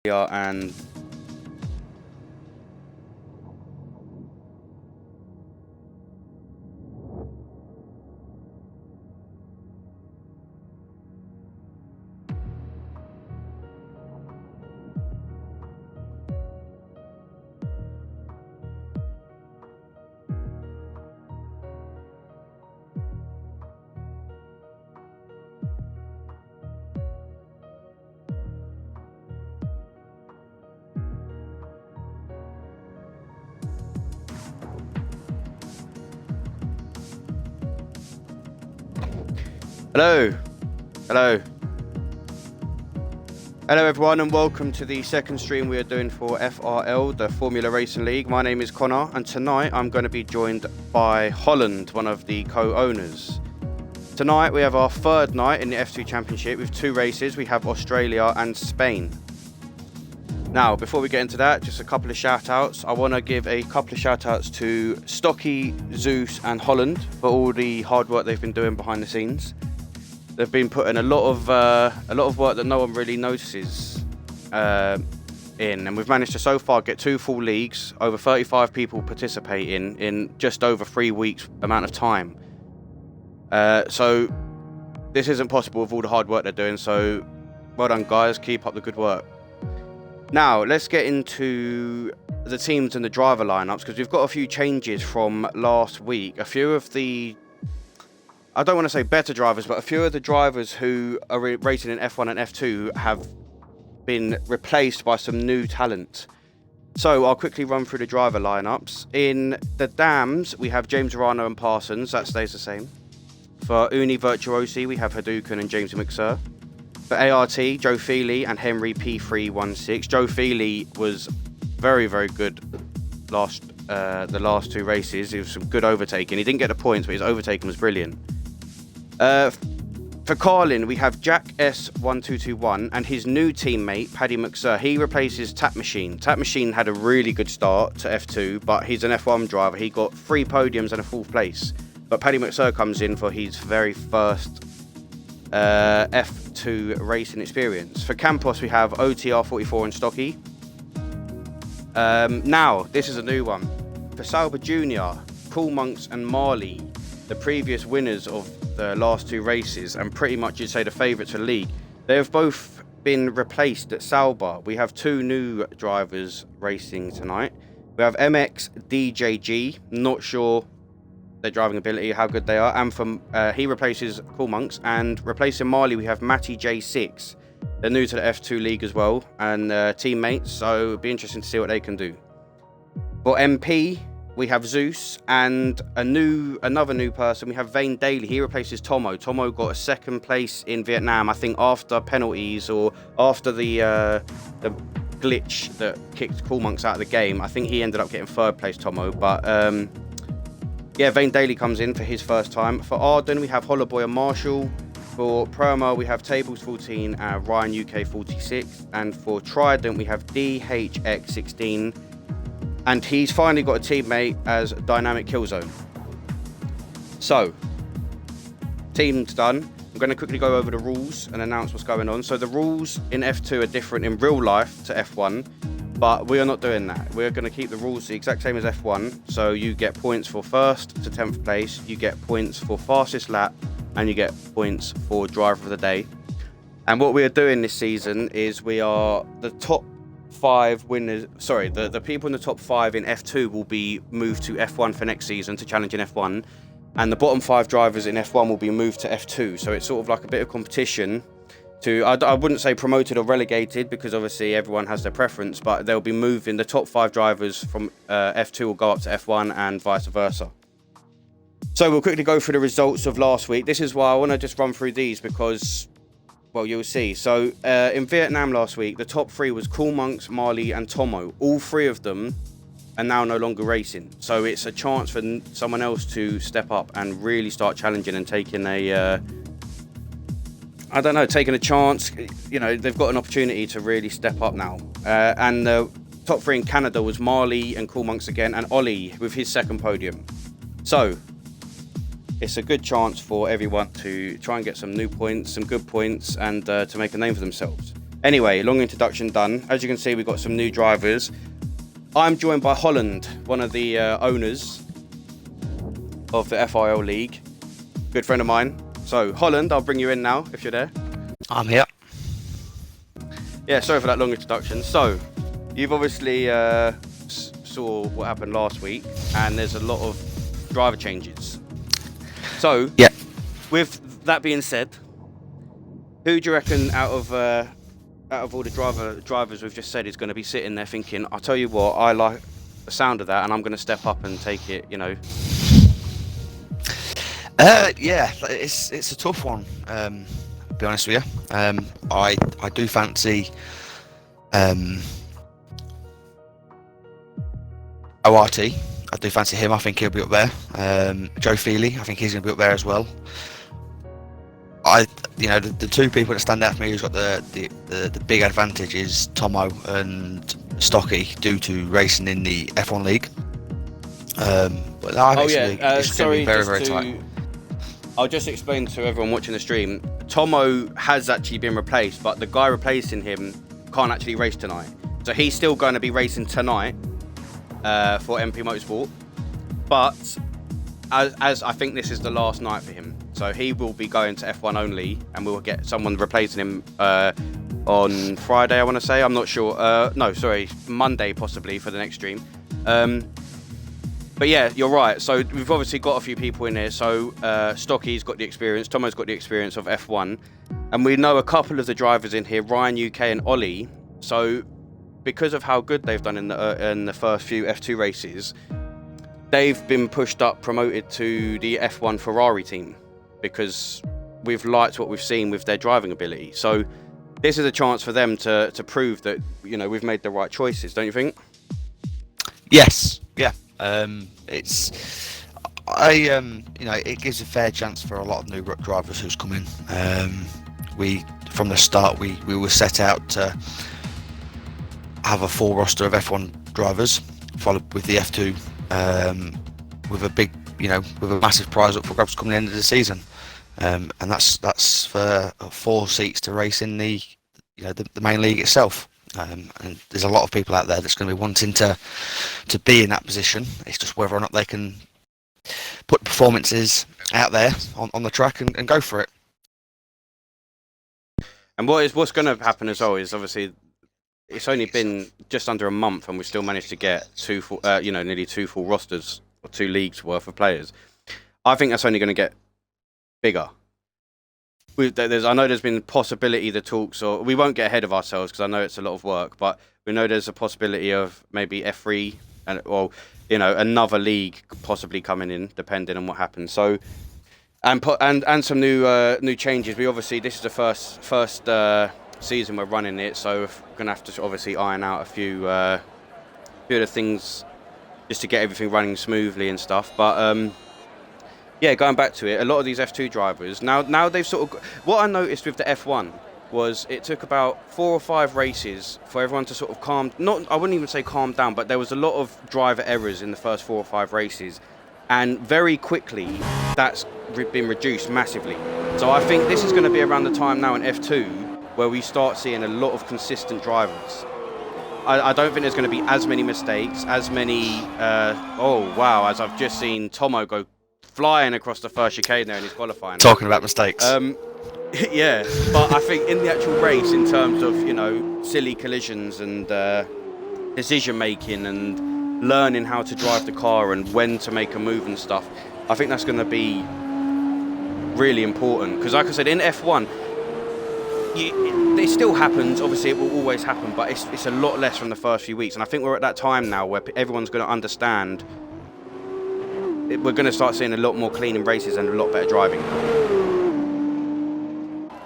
and Hello everyone, and welcome to the second stream we are doing for FRL, the Formula Racing League. My name is Connor, and tonight I'm going to be joined by Holland, one of the co-owners. Tonight we have our third night in the F2 Championship with two races. We have Australia and Spain. Now, before we get into that, just a couple of shout-outs. I want to give a couple of shout-outs to Stocky, Zeus and Holland for all the hard work they've been doing behind the scenes. They've been putting a lot of work that no one really notices in, and we've managed to so far get two full leagues, over 35 people participating in just over 3 weeks amount of time. So this isn't possible with all the hard work they're doing, so well done guys, keep up the good work. Now let's get into the teams and the driver lineups, because we've got a few changes from last week. A few of the, I don't want to say better drivers, but a few of the drivers who are racing in F1 and F2 have been replaced by some new talent. So I'll quickly run through the driver lineups. In the Dams, we have James Rana and Parsons, that stays the same. For Uni Virtuosi, we have Hadouken and James McSir. For ART, Joe Feely and Henry P316. Joe Feely was very, very good the last two races. He was some good overtaking. He didn't get the points, but his overtaking was brilliant. For Carlin, we have Jack S1221 and his new teammate, Paddy McSir. He replaces Tap Machine. Tap Machine had a really good start to F2, but he's an F1 driver. He got 3 podiums and a 4th place. But Paddy McSir comes in for his very first F2 racing experience. For Campos, we have OTR44 and Stocky. Now, this is a new one. For Sauber Jr., Cool Monks and Marley, the previous winners of the last 2 races, and pretty much you'd say the favourites for the league, they have both been replaced at Sauber. We have 2 new drivers racing tonight. We have MX DJG, not sure their driving ability, how good they are, and from he replaces Cool Monks, and replacing Marley we have Matty J6. They're new to the F2 league as well, and teammates, so it'll be interesting to see what they can do. For MP, we have Zeus, and another new person. We have Vane Daly. He replaces Tomo. Tomo got a 2nd place in Vietnam, I think, after penalties or after the glitch that kicked Cool Monks out of the game. I think he ended up getting 3rd place, Tomo. But yeah, Vane Daly comes in for his first time. For Arden, we have Hollowboy and Marshall. For Proma, we have Tables 14 and Ryan UK 46. And for Trident, we have DHX16. And he's finally got a teammate as Dynamic Killzone. So, team's done. I'm going to quickly go over the rules and announce what's going on. So the rules in F2 are different in real life to F1, but we are not doing that. We're going to keep the rules the exact same as F1. So you get points for 1st to 10th place, you get points for fastest lap, and you get points for driver of the day. And what we are doing this season is we are the top 5 winners, sorry, the people in the top 5 in F2 will be moved to F1 for next season to challenge in F1, and the bottom 5 drivers in F1 will be moved to F2. So it's sort of like a bit of competition to, I wouldn't say promoted or relegated, because obviously everyone has their preference, but they'll be moving, the top 5 drivers from F2 will go up to F1 and vice versa. So we'll quickly go through the results of last week. This is why I want to just run through these, because, well, you'll see. So in Vietnam last week, the top 3 was Cool Monks, Marley and Tomo. All 3 of them are now no longer racing. So it's a chance for someone else to step up and really start challenging and taking a, taking a chance. You know, they've got an opportunity to really step up now. And the top 3 in Canada was Marley and Cool Monks again, and Ollie with his 2nd podium. So it's a good chance for everyone to try and get some new points, some good points, and to make a name for themselves. Anyway, long introduction done. As you can see, we've got some new drivers. I'm joined by Holland, one of the owners of the FRL League. Good friend of mine. So, Holland, I'll bring you in now, if you're there. I'm here. Yeah, sorry for that long introduction. So, you've obviously saw what happened last week, and there's a lot of driver changes. So, Yeah. with that being said, who do you reckon out of all the drivers we've just said is going to be sitting there thinking, I'll tell you what, I like the sound of that, and I'm going to step up and take it, you know? Yeah, it's a tough one. To be honest with you, I do fancy ORT. I do fancy him. I think he'll be up there. Joe Feely, I think he's going to be up there as well. The two people that stand out for me who's got the big advantage is Tomo and Stocky due to racing in the F1 League. But I think it's going to be very, very tight. I'll just explain to everyone watching the stream. Tomo has actually been replaced, but the guy replacing him can't actually race tonight. So he's still going to be racing tonight for MP Motorsport. But as I think this is the last night for him. So he will be going to F1 only, and we'll get someone replacing him on Friday, I want to say. I'm not sure. Monday possibly for the next stream. But yeah, you're right. So we've obviously got a few people in here. So Stocky's got the experience, Tomo's got the experience of F1, and we know a couple of the drivers in here, Ryan UK and Ollie. So because of how good they've done in the first few F2 races, they've been pushed up, promoted to the F1 Ferrari team because we've liked what we've seen with their driving ability. So this is a chance for them to prove that, you know, we've made the right choices, don't you think? Yes. Yeah. It gives a fair chance for a lot of new drivers who's come in. From the start, we were set out to have a full roster of F1 drivers, followed with the F2, with a massive prize up for grabs coming into the season, and that's for 4 seats to race in the main league itself. And there's a lot of people out there that's going to be wanting to be in that position. It's just whether or not they can put performances out there on the track and go for it. And what's going to happen as well is obviously it's only been just under a month, and we've still managed to get nearly 2 full rosters or 2 leagues worth of players. I think that's only going to get bigger. I know there's been possibility the talks, or we won't get ahead of ourselves because I know it's a lot of work, but we know there's a possibility of maybe F3 or another league possibly coming in, depending on what happens. So and some new changes. This is the first season we're running it, so we're gonna have to obviously iron out a few of the things just to get everything running smoothly and stuff. But yeah, going back to it, a lot of these F2 drivers, now they've sort of... What I noticed with the F1 was it took about 4 or 5 races for everyone to sort of I wouldn't even say calm down, but there was a lot of driver errors in the first 4 or 5 races. And very quickly, that's been reduced massively. So I think this is going to be around the time now in F2 where we start seeing a lot of consistent drivers. I don't think there's going to be as many mistakes, as many... as I've just seen Tomo go flying across the first chicane there in his qualifying. Talking about mistakes. Yeah, but I think in the actual race, in terms of, silly collisions and decision making and learning how to drive the car and when to make a move and stuff, I think that's going to be really important. Because like I said, in F1, it still happens, obviously it will always happen, but it's a lot less from the first few weeks. And I think we're at that time now where everyone's going to understand. We're going to start seeing a lot more clean races and a lot better driving.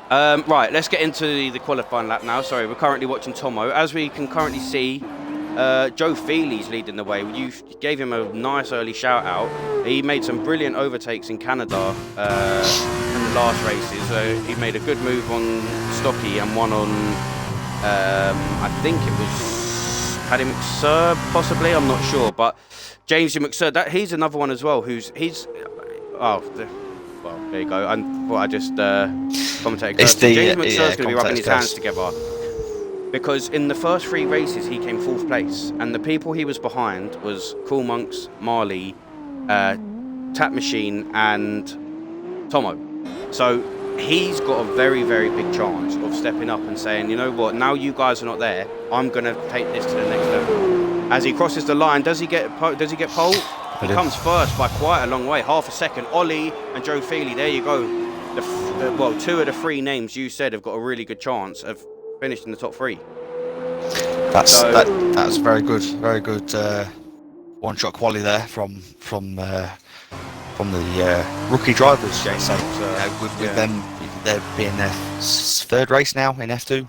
Right, let's get into the qualifying lap now. Sorry, we're currently watching Tomo. As we can currently see, Joe Feely's leading the way. You gave him a nice early shout out. He made some brilliant overtakes in Canada in the last races. He made a good move on Stocky and one on, I think it was Paddy McSir, possibly. I'm not sure, but James McSir, he's another one as well. Well, there you go. I just commentated. James McSir's going to be rubbing his hands together. because in the first 3 races he came 4th place, and the people he was behind was Cool Monks, Marley, Tap Machine, and Tomo. So he's got a very, very big chance of stepping up and saying, you know what, now you guys are not there, I'm going to take this to the next level. As he crosses the line, does he get pole? He comes first by quite a long way, half a second. Ollie and Joe Feely, there you go. Well, 2 of the 3 names you said have got a really good chance of finishing in the top 3. That's very good one-shot quality there from the rookie drivers. With them, they're being their 3rd race now in F2.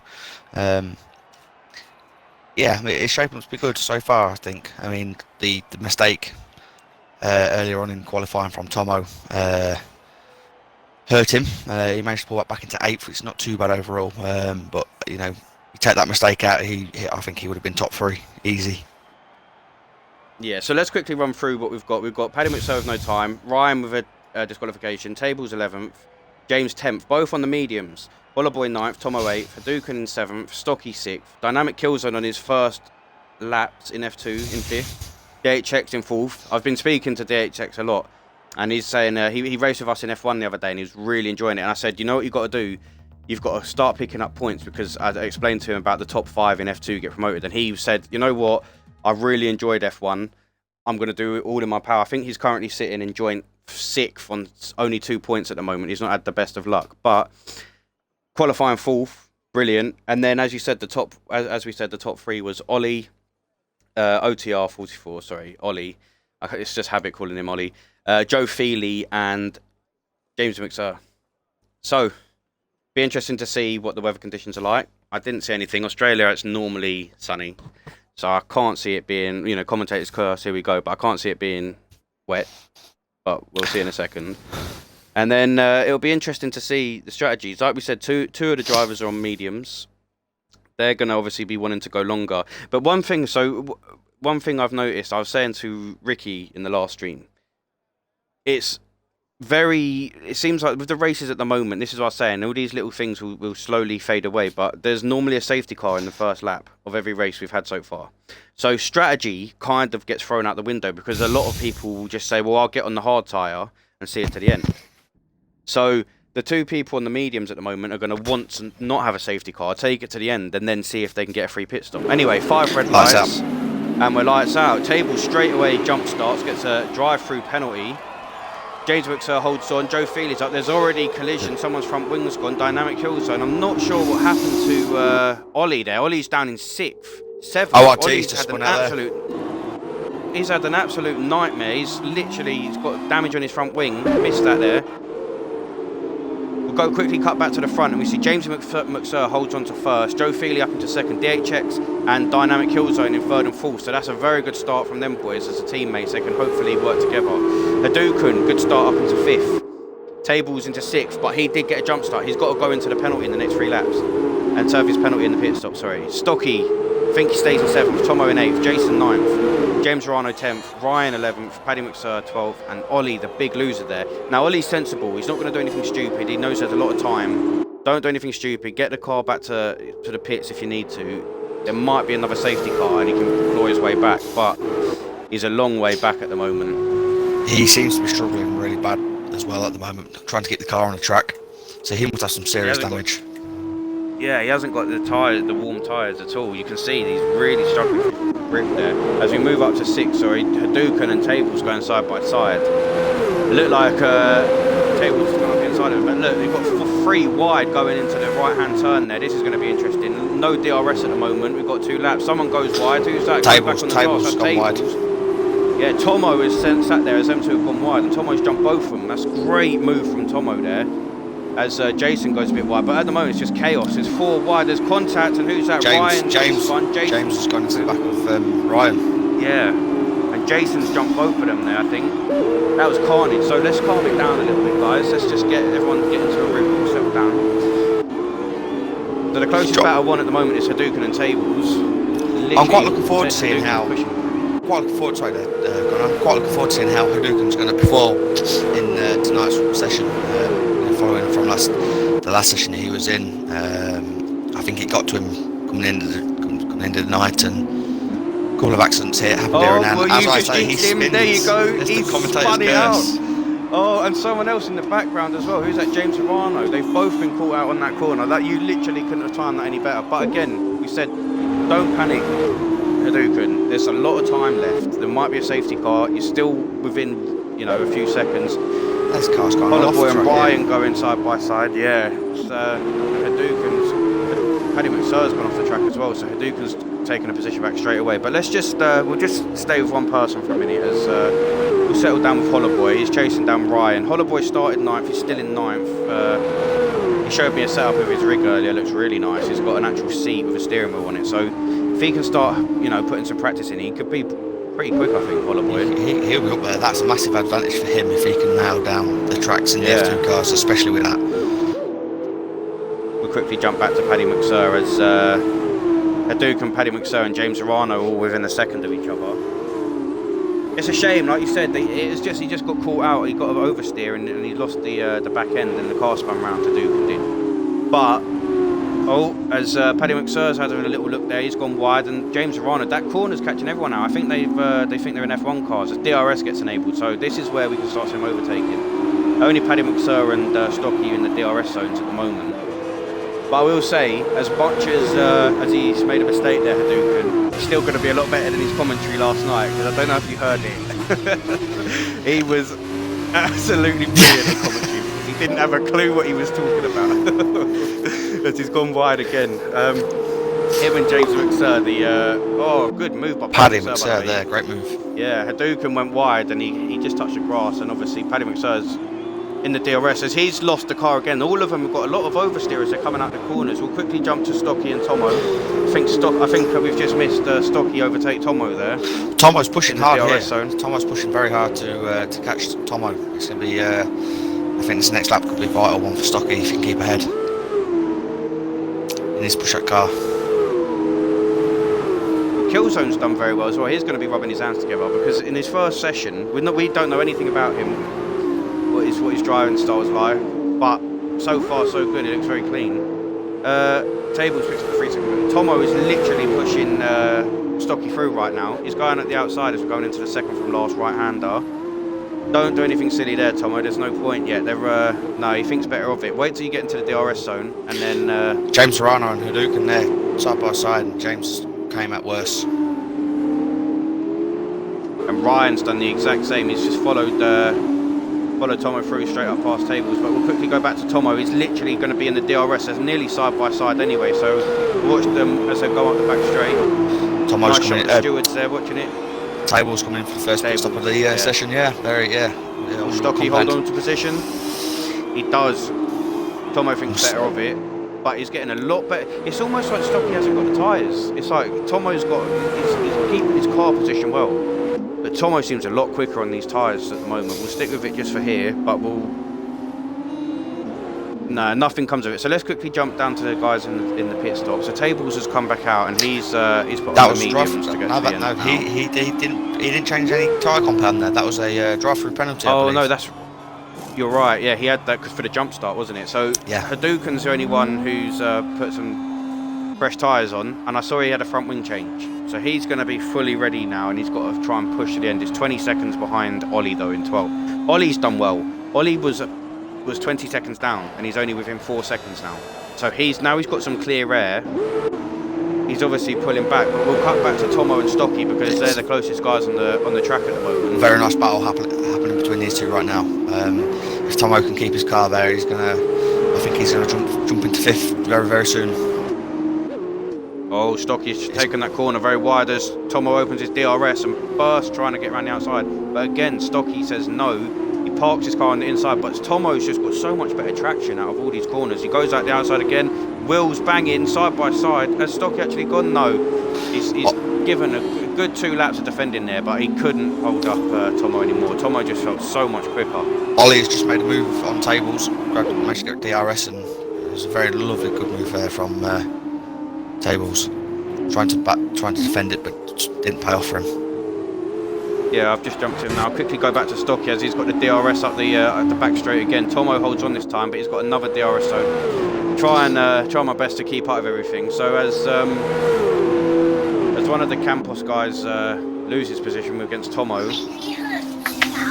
It's shaping up to be good so far, I think. I mean, the mistake earlier on in qualifying from Tomo hurt him. He managed to pull that back into 8th. It's not too bad overall, but you know, you take that mistake out, I think he would have been top 3 easy. Yeah, so let's quickly run through what we've got. We've got Paddy McSir with no time, Ryan with a disqualification, Tables 11th, James 10th, both on the mediums, Boy 9th, Tomo 8th, Hadouken in 7th, Stocky 6th, Dynamic Killzone on his first laps in F2 in 5th, DHX in 4th. I've been speaking to DHX a lot, and he's saying he raced with us in F1 the other day and he was really enjoying it. And I said, you know what you've got to do? You've got to start picking up points, because I explained to him about the top 5 in F2 get promoted, and he said, you know what? I really enjoyed F1. I'm going to do it all in my power. I think he's currently sitting in joint 6th on only 2 points at the moment. He's not had the best of luck, but qualifying 4th, brilliant. And then, as you said, as we said, the top 3 was Ollie, OTR 44. Sorry, Ollie. It's just habit calling him Ollie. Joe Feely and James McSir. So, be interesting to see what the weather conditions are like. I didn't see anything. Australia, it's normally sunny. So I can't see it being, you know, commentators curse, here we go, but I can't see it being wet. But we'll see in a second. And then it'll be interesting to see the strategies. Like we said, two of the drivers are on mediums. They're going to obviously be wanting to go longer. But one thing I've noticed, I was saying to Ricky in the last stream, it seems like with the races at the moment, this is what I was saying, all these little things will slowly fade away, but there's normally a safety car in the first lap of every race we've had so far. So strategy kind of gets thrown out the window, because a lot of people will just say, well, I'll get on the hard tyre and see it to the end. So the 2 people on the mediums at the moment are going to want to not have a safety car, take it to the end, and then see if they can get a free pit stop. Anyway, 5 red lights, and we're lights out. Table straight away jump starts, gets a drive-through penalty. James Wixer holds on, Joe Feely's up, there's already collision, someone's front wing's gone, Dynamic Killzone. I'm not sure what happened to Ollie there. Ollie's down in 6th, 7th. Ollie's had an absolute... He's had an absolute nightmare. He's got damage on his front wing, missed that there. We'll go quickly cut back to the front, and we see James McSir holds on to first, Joe Feely up into second, DHX and Dynamic Killzone in 3rd and 4th. So that's a very good start from them boys as a teammates. They can hopefully work together. Hadouken, good start up into 5th. Tables into 6th, but he did get a jump start. He's got to go into the penalty in the next 3 laps and serve his penalty in the pit stop, sorry. Stocky, I think he stays in 7th, Tomo in 8th, Jason 9th, James Rano 10th, Ryan 11th, Paddy McSir 12th, and Ollie, the big loser there. Now, Ollie's sensible. He's not going to do anything stupid. He knows there's a lot of time. Don't do anything stupid. Get the car back to the pits if you need to. There might be another safety car and he can claw his way back, but he's a long way back at the moment. He seems to be struggling really bad as well at the moment, trying to get the car on the track. So he must have some serious damage. Yeah, he hasn't got the warm tyres at all. You can see he's really struggling with grip there. As we move up to 6, Hadouken and Tables going side by side. It looked like Tables has gone up inside of it, but look, they've got 3 wide going into the right-hand turn there. This is going to be interesting. No DRS at the moment. We've got 2 laps. Someone goes wide. Who's that? Tables has gone wide. Yeah, Tomo is sat there as them 2 have gone wide, and Tomo's jumped both of them. That's a great move from Tomo there. As Jason goes a bit wide, but at the moment it's just chaos. It's 4 wide, there's contact, and who's that? Ryan. James has gone into the back of Ryan. Yeah, and Jason's jumped both of them there, I think. That was carnage, so let's calm it down a little bit, guys. Let's just get everyone get into a room and settle down. So the closest battle one at the moment is Hadouken and Tables. I'm quite looking forward to seeing how... Quite looking forward to seeing how Hadouken's going to perform in tonight's session. Following from the last session he was in, I think it got to him coming into the night, and a couple of accidents here happened here and now. Well, As you I just say, he jinxed him. spins. There you go. It's He's the commentator's spun it curse. out. Oh, and someone else in the background as well. Who's that? James Serrano. They've both been caught out on that corner. That you literally couldn't have timed that any better. But again, we said, don't panic, Hadouken. There's a lot of time left. There might be a safety car. You're still within, you know, a few seconds. This car's gone off Hollowboy the and track, Ryan going side by side. Yeah. Hadouken's. Paddy McSur's gone off the track as well. So Hadouken's taken a position back straight away. But let's just we'll just stay with one person for a minute as we'll settle down with Hollowboy. He's chasing down Ryan. Hollowboy started 9th. He's still in 9th. He showed me a setup of his rig earlier. Looks really nice. He's got an actual seat with a steering wheel on it. So if he can start, you know, putting some practice in, he could be pretty quick, I think, Hollowboy. He'll be up there. That's a massive advantage for him if he can nail down the tracks in the F2 cars, especially with that. We'll quickly jump back to Paddy McSur as Hadouken, Paddy McSur and James Serrano all within a second of each other. It's a shame, like you said, he just got caught out. He got oversteer and he lost the back end and the car spun round. Hadouken did. But as Paddy McSur's had a little look there, he's gone wide, and James Serrano, that corner's catching everyone now. I think they think they're in F1 cars as DRS gets enabled. So this is where we can start some overtaking. Only Paddy McSur and Stocky in the DRS zones at the moment. But I will say, as much as he's made a mistake there, Hadouken, he's still going to be a lot better than his commentary last night, because I don't know if you heard it. He was absolutely brilliant in commentary, because he didn't have a clue what he was talking about. As he's gone wide again. Him and James McSur, good move by Paddy McSur there, great move. Yeah, Hadouken went wide and he just touched the grass, and obviously Paddy McSur's in the DRS as he's lost the car again. All of them have got a lot of oversteers. They're coming out the corners. We'll quickly jump to Stocky and Tomo. I think we've just missed Stocky overtake Tomo there. Tomo's pushing hard here. Zone. Tomo's pushing very hard to catch Tomo. It's going to be, I think this next lap could be a vital one for Stocky if he can keep ahead. He needs to push that car. Killzone's done very well as well. He's going to be rubbing his hands together because in his first session, we don't know anything about him. What his driving style is like, but so far so good. It looks very clean. Tables fixed for 3 seconds. Tomo is literally pushing Stocky through right now. He's going at the outside as we're going into the second from last right-hander. Don't do anything silly there, Tomo. There's no point yet. No, he thinks better of it. Wait till you get into the DRS zone, and then James Serrano and Hadouken there side by side, and James came out worse. And Ryan's done the exact same. He's just followed Tomo through straight up past Tables, but we'll quickly go back to Tomo. He's literally going to be in the DRS. They're nearly side by side anyway, so watch them as they go up the back straight. Tomo's nice coming shot, the stewards there watching it. Tables coming in for the first pit stop of the session, Stocky hold on to position. He does. Tomo thinks better of it, but he's getting a lot better. It's almost like Stocky hasn't got the tyres. It's like Tomo's he's keeping his car position well. But Tomo seems a lot quicker on these tyres at the moment. We'll stick with it just for here, but nothing comes of it. So let's quickly jump down to the guys in the pit stop. So Tables has come back out and he's put on the mediums to get to the end. He didn't change any tyre compound there. That was a drive-through penalty. Oh no, you're right. Yeah, he had that for the jump start, wasn't it? So yeah. Hadouken's the only one who's put some fresh tyres on, and I saw he had a front wing change. So he's going to be fully ready now, and he's got to try and push to the end. He's 20 seconds behind Ollie though in 12. Ollie's done well. Ollie was 20 seconds down, and he's only within 4 seconds now. So he's got some clear air. He's obviously pulling back, but we'll cut back to Tomo and Stocky because they're the closest guys on the track at the moment. Very nice battle happening between these two right now. If Tomo can keep his car there, I think he's going to jump into 5th very, very soon. Oh, Stocky's taken that corner very wide as Tomo opens his DRS and bursts trying to get around the outside. But again, Stocky says no. He parks his car on the inside, but Tomo's just got so much better traction out of all these corners. He goes out the outside again, wheels banging side by side. Has Stocky actually gone? No. He's given a good 2 laps of defending there, but he couldn't hold up Tomo anymore. Tomo just felt so much quicker. Ollie's just made a move on Tables, managed to get DRS, and it was a very lovely, good move there from Tables, trying to defend it, but didn't pay off for him. Yeah, I've just jumped in now. I'll quickly go back to Stocky as he's got the DRS up the back straight again. Tomo holds on this time, but he's got another DRS zone. try my best to keep up with everything. So as one of the Campos guys loses position against Tomo,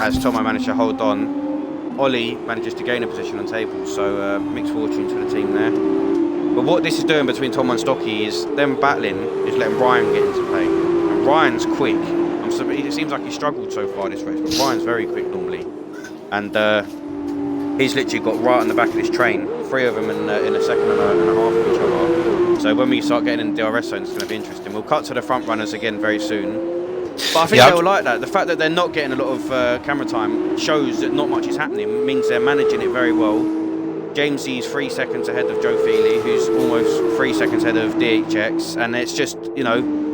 as Tomo managed to hold on, Ollie manages to gain a position on tables. So mixed fortunes for the team there. But what this is doing between Tomo and Stocky is them battling, is letting Ryan get into play. And Ryan's quick. It seems like he struggled so far this race, but Ryan's very quick normally. And he's literally got right on the back of this train, 3 of them in a second and a half of each other. So when we start getting in the DRS zone, it's going to be interesting. We'll cut to the front runners again very soon. But I think they'll like that. The fact that they're not getting a lot of camera time shows that not much is happening. It means they're managing it very well. Jamesy's 3 seconds ahead of Joe Feely, who's almost 3 seconds ahead of DHX. And it's just,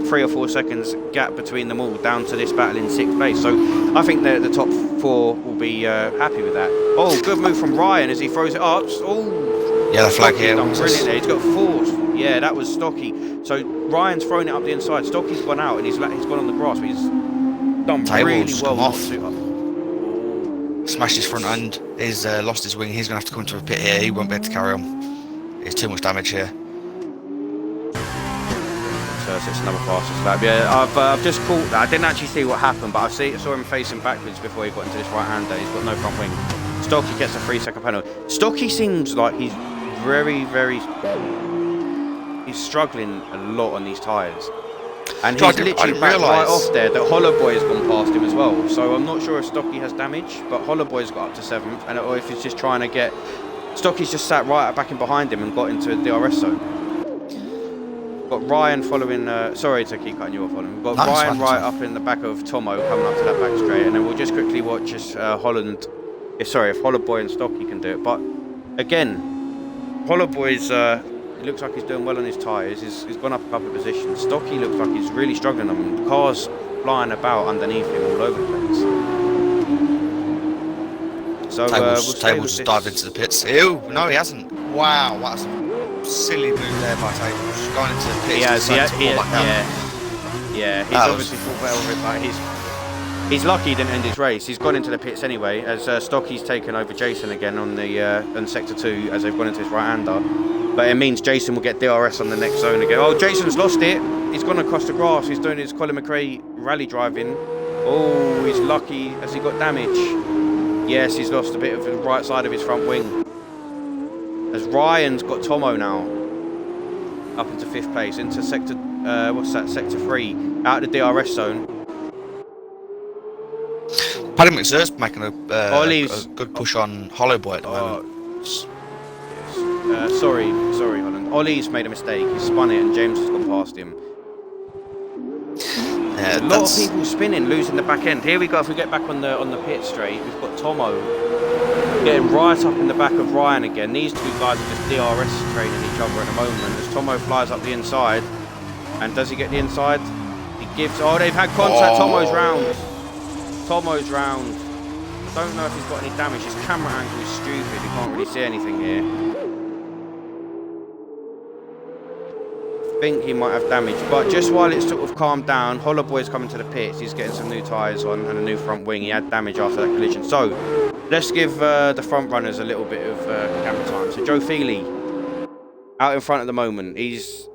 3 or 4 seconds gap between them all down to this battle in 6th place. So I think the top 4 will be happy with that. Oh, good move from Ryan as he throws it up. Oh, yeah, the flag here. Done brilliant there. He's got force. Yeah, that was Stocky. So Ryan's thrown it up the inside. Stocky's gone out and he's gone on the grass, but he's done really well. Off. Smashed his front end. He's lost his wing. He's going to have to come to a pit here. He won't be able to carry on. There's too much damage here. So it's another fastest lap. Yeah, I've just caught that. I didn't actually see what happened, but I saw him facing backwards before he got into this right-hander. He's got no front wing. Stocky gets a 3-second penalty. Stocky seems like he's he's struggling a lot on these tyres. And he's literally back right off there that Hollowboy has gone past him as well. So I'm not sure if Stocky has damage, but Hollowboy's got up to 7th, or if he's just trying to get... Stocky's just sat right back in behind him and got into a DRS zone. Got Ryan following, sorry to keep cutting you off on him. Got Ryan right up in the back of Tomo coming up to that back straight, and then we'll just quickly watch as Holland, if Hollowboy and Stocky can do it. But again, Hollowboy's, it looks like he's doing well on his tyres. He's gone up a couple of positions. Stocky looks like he's really struggling on him. Cars flying about underneath him all over the place. So Tables dived into the pits. Ew, no he hasn't. Wow, that's a silly move there by Tables. Going into the pits. He's obviously thought well of it, but he's lucky he didn't end his race. He's gone into the pits anyway, as Stocky's taken over Jason again on sector 2 as they've gone into his right-hander. But it means Jason will get DRS on the next zone again. Oh, Jason's lost it. He's gone across the grass. He's doing his Colin McRae rally driving. Oh, he's lucky. Has he got damage? Yes, he's lost a bit of the right side of his front wing. As Ryan's got Tomo now up into 5th place, into sector, sector 3, out of the DRS zone. Paddy McZur's making a good push on Hollowboy at the moment. Sorry, Holland. Ollie's made a mistake. He's spun it and James has gone past him. Yeah, a lot of people spinning, losing the back end. Here we go. If we get back on the pit straight, we've got Tomo getting right up in the back of Ryan again. These two guys are just DRS training each other at the moment. As Tomo flies up the inside, and does he get the inside? He gives. Oh, they've had contact. Tomo's round. Don't know if he's got any damage. His camera angle is stupid. You can't really see anything here. I think he might have damage, but just while it's sort of calmed down, Hollowboy's coming to the pits. He's getting some new tyres on and a new front wing. He had damage after that collision. So let's give the front runners a little bit of camera time. So Joe Feely out in front at the moment.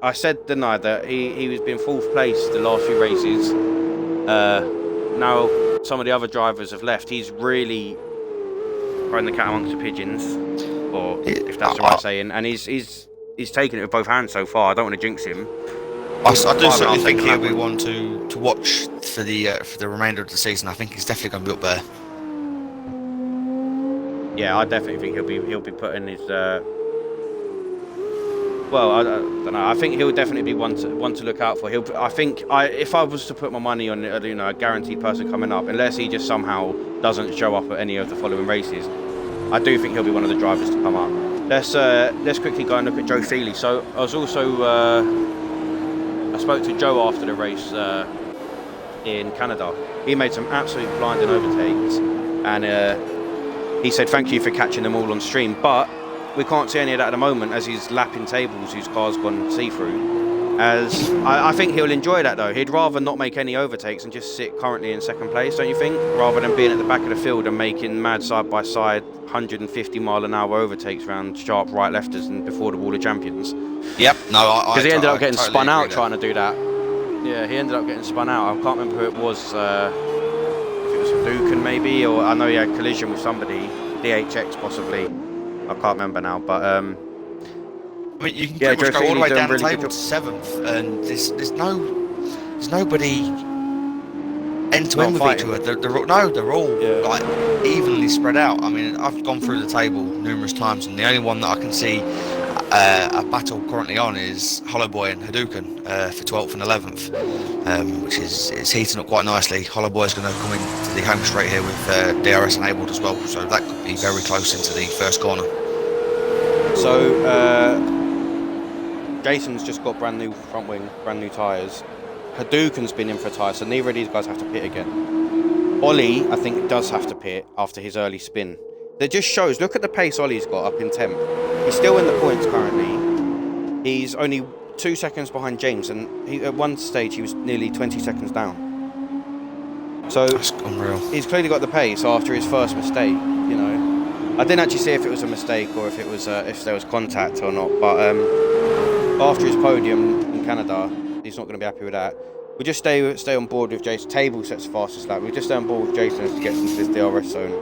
I said denied that he was being 4th place the last few races. Now some of the other drivers have left. He's really throwing the cat amongst the pigeons, or if that's the right saying, and he's taken it with both hands so far. I don't want to jinx him. I do certainly think he'll be one to watch for the remainder of the season. I think he's definitely going to be up there. Yeah, I definitely think he'll be putting his. Well, I don't know. I think he'll definitely be one to look out for. If I was to put my money on a guaranteed person coming up, unless he just somehow doesn't show up at any of the following races, I do think he'll be one of the drivers to come up. Let's quickly go and look at Joe Feely. So I was also I spoke to Joe after the race in Canada. He made some absolute blinding overtakes, and he said thank you for catching them all on stream, but we can't see any of that at the moment as he's lapping tables whose car's gone see-through, As I think he'll enjoy that though. He'd rather not make any overtakes and just sit currently in second place, don't you think? Rather than being at the back of the field and making mad side-by-side 150-mile-an-hour overtakes around sharp right-lefters and before the Wall of Champions. Yep. No, because he ended up getting totally spun out there. trying to do that. Yeah, he ended up getting spun out. I can't remember who it was. If it was Dukan maybe, or I know he had collision with somebody, DHX possibly. I can't remember now, but I mean, you can pretty much go all the way down the table to 7th, and there's nobody end to end with each other. They're all like evenly spread out. I mean, I've gone through the table numerous times, and the only one that I can see a battle currently on is Hollowboy and Hadouken for 12th and 11th, which is heating up quite nicely. Hollowboy's going to come into the home straight here with DRS enabled as well, so that could be very close into the first corner. So Jason's just got brand new front wing, brand new tyres. Hadouken's been in for a tyre, so neither of these guys have to pit again. Ollie, I think, does have to pit after his early spin. That just shows, look at the pace Ollie's got up in 10th. He's still in the points currently. He's only 2 seconds behind James, and at one stage he was nearly 20 seconds down. So that's unreal. He's clearly got the pace after his first mistake, you know. I didn't actually see if it was a mistake or if it was if there was contact or not, but after his podium in Canada, he's not going to be happy with that. We'll just stay on board with Jason. Table sets fastest lap. We'll just stay on board with Jason as he gets into this DRS zone,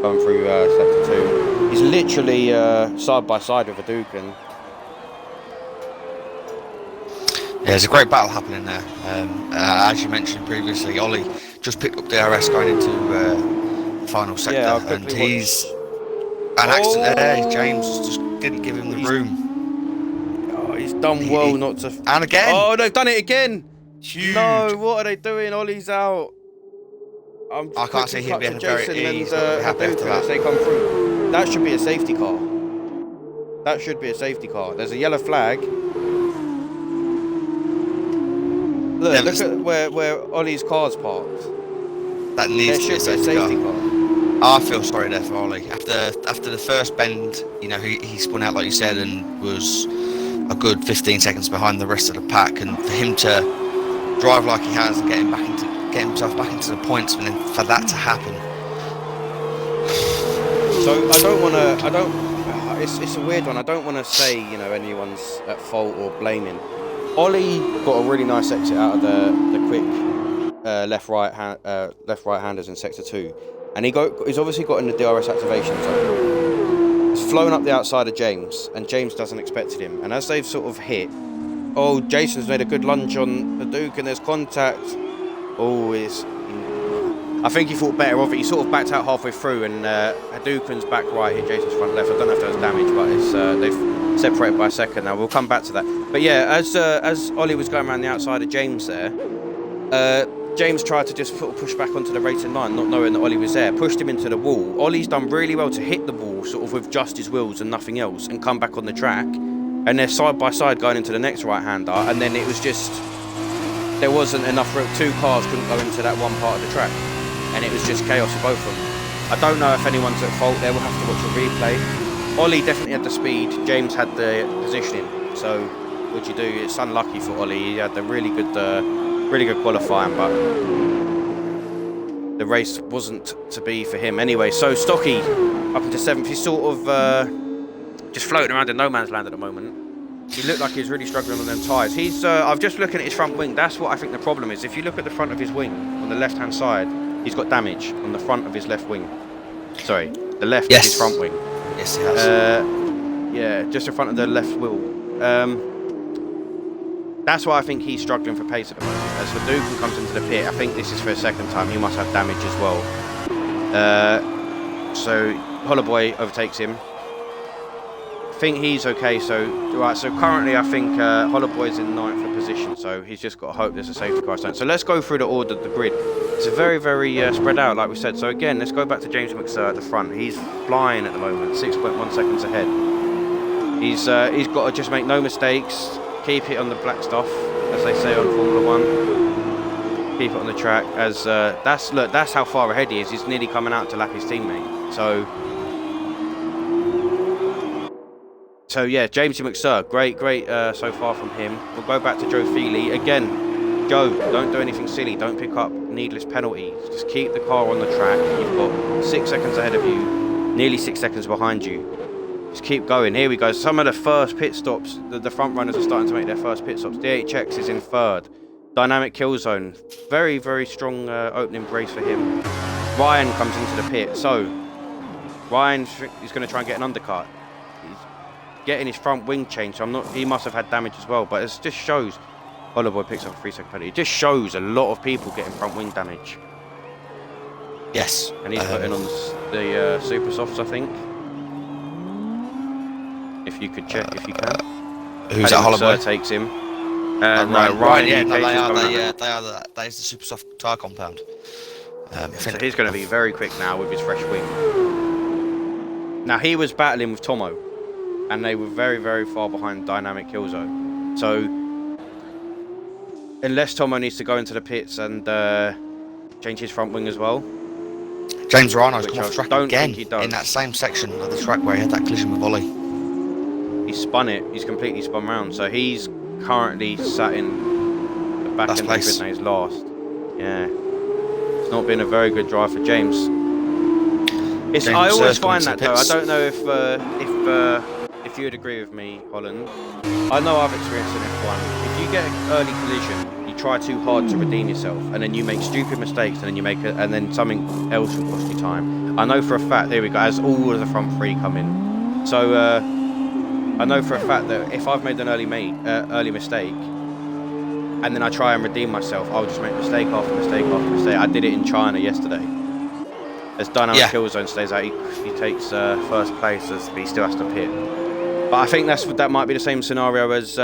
going through sector 2. He's literally side by side with Hadouken. Yeah, there's a great battle happening there. As you mentioned previously, Ollie just picked up DRS going into the final sector, and he's an accident there. James just didn't give him the room. He's done well not to... And again! Oh, they've done it again! Huge. No, what are they doing? Ollie's out. I can't see him being very easy. Happy after that. As they come through. That should be a safety car. That should be a safety car. There's a yellow flag. Look at where Ollie's car's parked. That needs to be a safety car. I feel sorry there for Ollie. After the first bend, you know, he spun out like you said and was a good 15 seconds behind the rest of the pack, and for him to drive like he has and get himself back into the points, and then for that to happen. So it's a weird one. I don't want to say, you know, anyone's at fault or blaming. Ollie got a really nice exit out of the quick left-right handers in sector 2, and he's obviously got in the DRS activation zone. He's flown up the outside of James, and James doesn't expect him. And as they've sort of hit, Jason's made a good lunge on the Duke, and there's contact. I think he thought better of it. He sort of backed out halfway through, and Hadouken's back right hit Jason's front left. I don't know if there was damage, but it's they've separated by a second now. We'll come back to that. But yeah, as Ollie was going around the outside of James there, James tried to just sort of push back onto the racing line, not knowing that Ollie was there, pushed him into the wall. Ollie's done really well to hit the wall, sort of with just his wheels and nothing else, and come back on the track. And they're side by side going into the next right-hander, and then it was just, there wasn't enough room. 2 cars couldn't go into that one part of the track, and it was just chaos for both of them. I don't know if anyone's at fault there. We'll have to watch a replay. Ollie definitely had the speed. James had the positioning. So what you do? It's unlucky for Ollie. He had the really good qualifying, but the race wasn't to be for him anyway. So Stocky up into 7th. He's sort of just floating around in no man's land at the moment. He looked like he was really struggling on them tyres. I've just looking at his front wing. That's what I think the problem is. If you look at the front of his wing on the left-hand side, he's got damage on the front of his left wing. Sorry, the left of his front wing. Yes, he has. Yeah, just in front of the left wheel. That's why I think he's struggling for pace at the moment. As Hadouken comes into the pit, I think this is for a second time. He must have damage as well. So Hollowboy overtakes him. I think he's okay. So currently I think Hollowboy's in 9th position. So he's just got to hope there's a safety car stand. So let's go through the order of the grid. It's a very, very spread out, like we said. So again, let's go back to James McSir at the front. He's flying at the moment, 6.1 seconds ahead. He's got to just make no mistakes. Keep it on the black stuff, as they say on Formula 1. Keep it on the track. As that's how far ahead he is. He's nearly coming out to lap his teammate. So So yeah, Jamesy McSir, great so far from him. We'll go back to Joe Feely again. Joe, don't do anything silly. Don't pick up needless penalties. Just keep the car on the track. You've got 6 seconds ahead of you, nearly 6 seconds behind you. Just keep going. Here we go. Some of the first pit stops, the front runners are starting to make their first pit stops. DHX is in third. Dynamic Killzone, very strong opening brace for him. Ryan comes into the pit. So Ryan is going to try and get an undercut. He's getting his front wing changed. So he must have had damage as well. But it just shows. Hollowboy picks up a 3 second penalty. It just shows a lot of people getting front wing damage. Yes. And he's putting on the super softs, I think. If you could check, if you can. Who's that? Hollowboy takes him. Ryan. Yeah, they are. That is the super soft tyre compound. So he's going to be very quick now with his fresh wing. Now he was battling with Tomo, and they were very far behind Dynamic Killzone. So unless Tomo needs to go into the pits and change his front wing as well. James Rano's come off track again in that same section of the track where he had that collision with Ollie. He spun it. He's completely spun round. So he's currently sat in the back end of the grid now. He's last. Yeah. It's not been a very good drive for James. I always find that though. I don't know if you'd agree with me, Holland. I know I've experienced in F1. If you get an early collision, you try too hard to redeem yourself, and then you make stupid mistakes, and then something else will cost you time. I know for a fact. There we go. As all of the front three come in, so I know for a fact that if I've made an early mistake, and then I try and redeem myself, I'll just make mistake after mistake after mistake. I did it in China yesterday. As Dynamic Killzone stays out, he takes first place, but he still has to pit. But I think that might be the same scenario as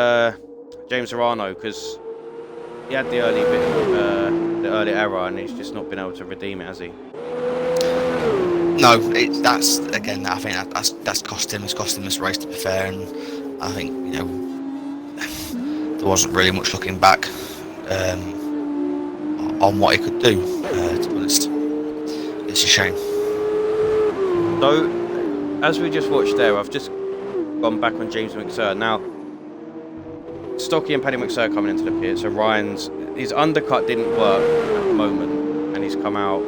James Arano, because he had the early error, and he's just not been able to redeem it, has he? No, that's again. I think that's cost him. It's cost him this race, to be fair, and I think there wasn't really much looking back on what he could do. To be honest, it's a shame. So, as we just watched there, I've just gone back on James McSir. Now, Stocky and Paddy McSir coming into the pit. So his undercut didn't work at the moment, and he's come out.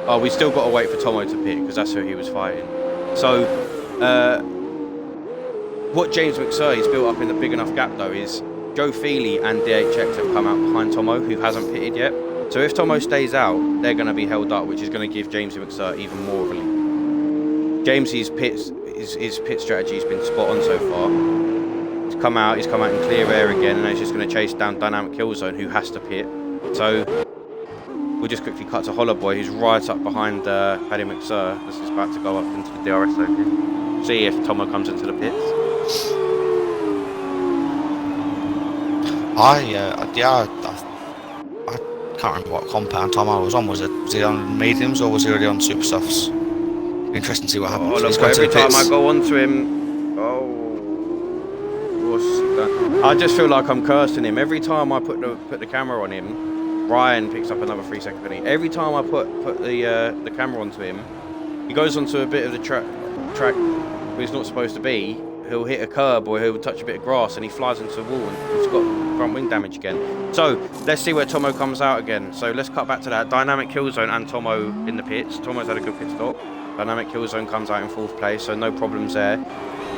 Oh, we still got to wait for Tomo to pit because that's who he was fighting. So, what James McSir has built up in the big enough gap though is Joe Feely and DHX have come out behind Tomo, who hasn't pitted yet. So if Tomo stays out, they're going to be held up, which is going to give Jamesy McSir even more of a lead. Jamesy's his pit strategy has been spot on so far. He's come out in clear air again, and he's just going to chase down Dynamic Killzone, who has to pit. So we'll just quickly cut to Hollowboy, who's right up behind Paddy McSir. This is about to go up into the DRS zone. See if Tomo comes into the pits. I can't remember what compound Tomo was on. Was he on mediums or was he already on super softs? Interesting to see what happens. Every time I go onto him, what's he done? I just feel like I'm cursing him. Every time I put the camera on him, Ryan picks up another 3 second penalty. Every time I put the camera onto him, he goes onto a bit of the track where he's not supposed to be. He'll hit a curb or he'll touch a bit of grass and he flies into the wall and he's got front wing damage again. So let's see where Tomo comes out again. So let's cut back to that. Dynamic Killzone and Tomo in the pits. Tomo's had a good pit stop. Dynamic Killzone comes out in 4th place, so no problems there.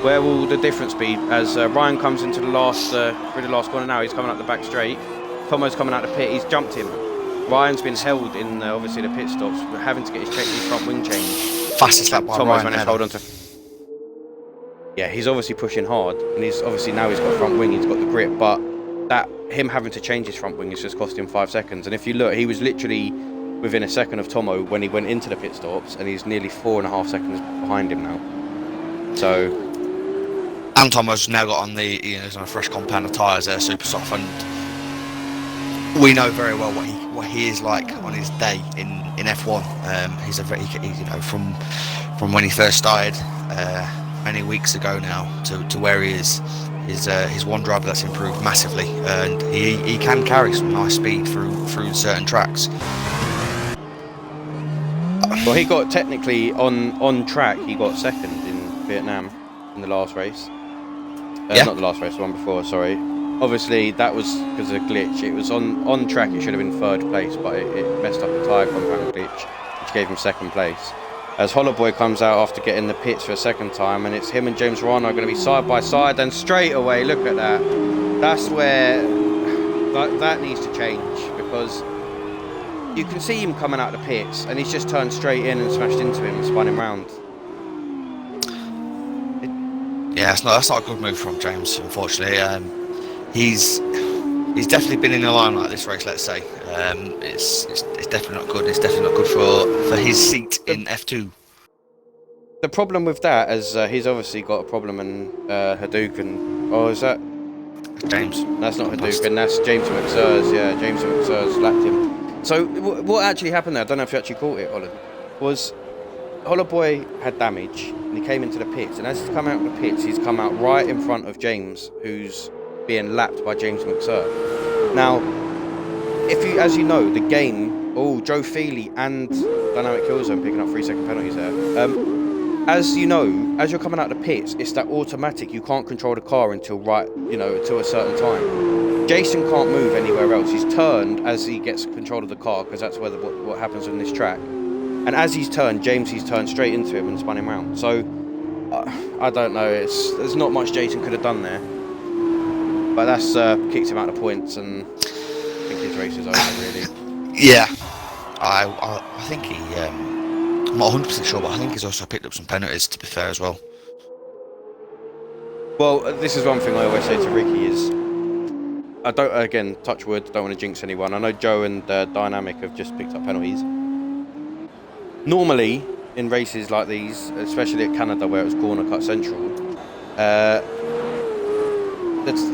Where will the difference be? As Ryan comes into the last corner now, he's coming up the back straight. Tomo's coming out the pit, he's jumped him. Ryan's been held in obviously the pit stops, having to get his front wing change. Fastest lap by Tomo's Ryan. managed to hold on to. Yeah, he's obviously pushing hard, and he's obviously now he's got front wing, he's got the grip, but him having to change his front wing has just cost him 5 seconds. And if you look, he was literally within a second of Tomo when he went into the pit stops, and he's nearly 4.5 seconds behind him now. So, and Tomo's now got on he's on a fresh compound of tyres there, super soft, and we know very well what he is like on his day in F1. He's from when he first started many weeks ago now to where he is. He's one driver that's improved massively, and he can carry some nice speed through certain tracks. Well, he got technically on track. He got second Vietnam in the last race. Yeah. Not the last race, the one before, sorry. Obviously, that was because of a glitch. It was on track, it should have been third place, but it messed up the tyre compound glitch, which gave him second place. As Hollowboy comes out after getting the pits for a second time, and it's him and James Ryan are going to be side by side, and straight away, look at that. That's where that needs to change, because you can see him coming out of the pits, and he's just turned straight in and smashed into him and spun him round. Yeah, that's not a good move from James, unfortunately. He's definitely been in the limelight this race, let's say. It's definitely not good. It's definitely not good for his seat in F2. The problem with that is he's obviously got a problem in Hadouken. Oh, is that James? That's not Hadouken, that's James McSur's. Yeah, James McSur's lapped him. So what actually happened there, I don't know if you actually caught it, Holland, was Hollowboy had damage and he came into the pits, and as he's come out of the pits, he's come out right in front of James, who's being lapped by James McSur. Now, as you know, the game, Joe Feely and Dynamic Killzone picking up 3-second penalties there. As you know, as you're coming out of the pits, it's that automatic. You can't control the car until a certain time. Jason can't move anywhere else. He's turned as he gets control of the car, because that's where what happens on this track. And as he's turned, he's turned straight into him and spun him round. So, I don't know. There's not much Jason could have done there. But that's kicked him out of points, and I think his race is over, really. Yeah. I think he... I'm not 100% sure, but I think he's also picked up some penalties, to be fair, as well. Well, this is one thing I always say to Ricky is, I don't, again, touch wood, don't want to jinx anyone. I know Joe and Dynamic have just picked up penalties. Normally, in races like these, especially at Canada where it was corner cut central,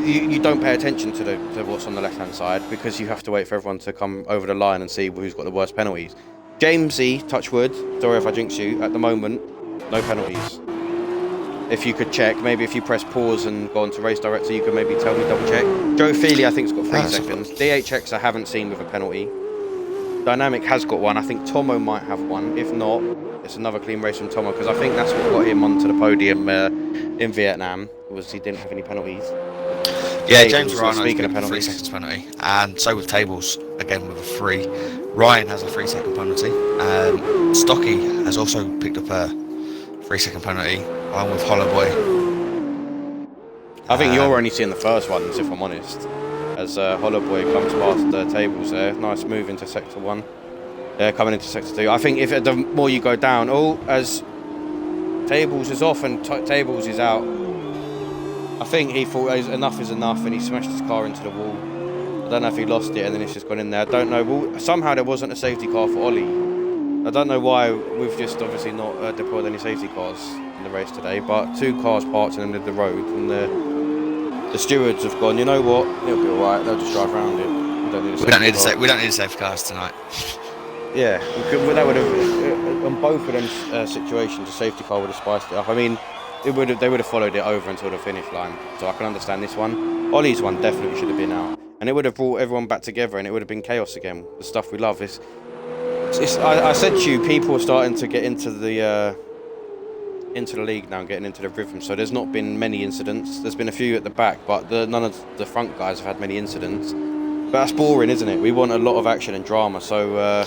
you don't pay attention to what's on the left-hand side, because you have to wait for everyone to come over the line and see who's got the worst penalties. Jamesy, touch wood, sorry if I jinx you, at the moment, no penalties. If you could check, maybe if you press pause and go on to race director, you could maybe tell me, double check. Joe Feely, I think, has got 3 seconds. DHX I haven't seen with a penalty. Dynamic has got one. I think Tomo might have one. If not, it's another clean race from Tomo, because I think that's what got him onto the podium in Vietnam, was he didn't have any penalties. Yeah, James Ryan speaking of penalties, 3 penalties, seconds penalty, and so with Tables, again with a 3. Ryan has a 3-second penalty. Stocky has also picked up a 3-second penalty, along with Hollowboy. I think you're only seeing the first ones, if I'm honest. As Hollowboy comes past the Tables there, nice move into sector 1. Coming into sector 2. I think if the more you go down, as Tables is off and Tables is out, I think he thought enough is enough, and he smashed his car into the wall. I don't know if he lost it and then it's just gone in there. I don't know. Well, somehow there wasn't a safety car for Ollie. I don't know why we've just obviously not deployed any safety cars in the race today, but 2 cars parked in the middle of the road, and the stewards have gone, you know what, it'll be alright, they'll just drive around it. We don't need a safety cars tonight. Yeah, that would have, on both of them situations, a safety car would have spiced it up. I mean, they would have followed it over until the finish line, so I can understand this one. Ollie's one definitely should have been out, and it would have brought everyone back together, and it would have been chaos again. The stuff we love is. I said to you, people are starting to get into the league now, and getting into the rhythm. So there's not been many incidents. There's been a few at the back, but none of the front guys have had many incidents. But that's boring, isn't it? We want a lot of action and drama. So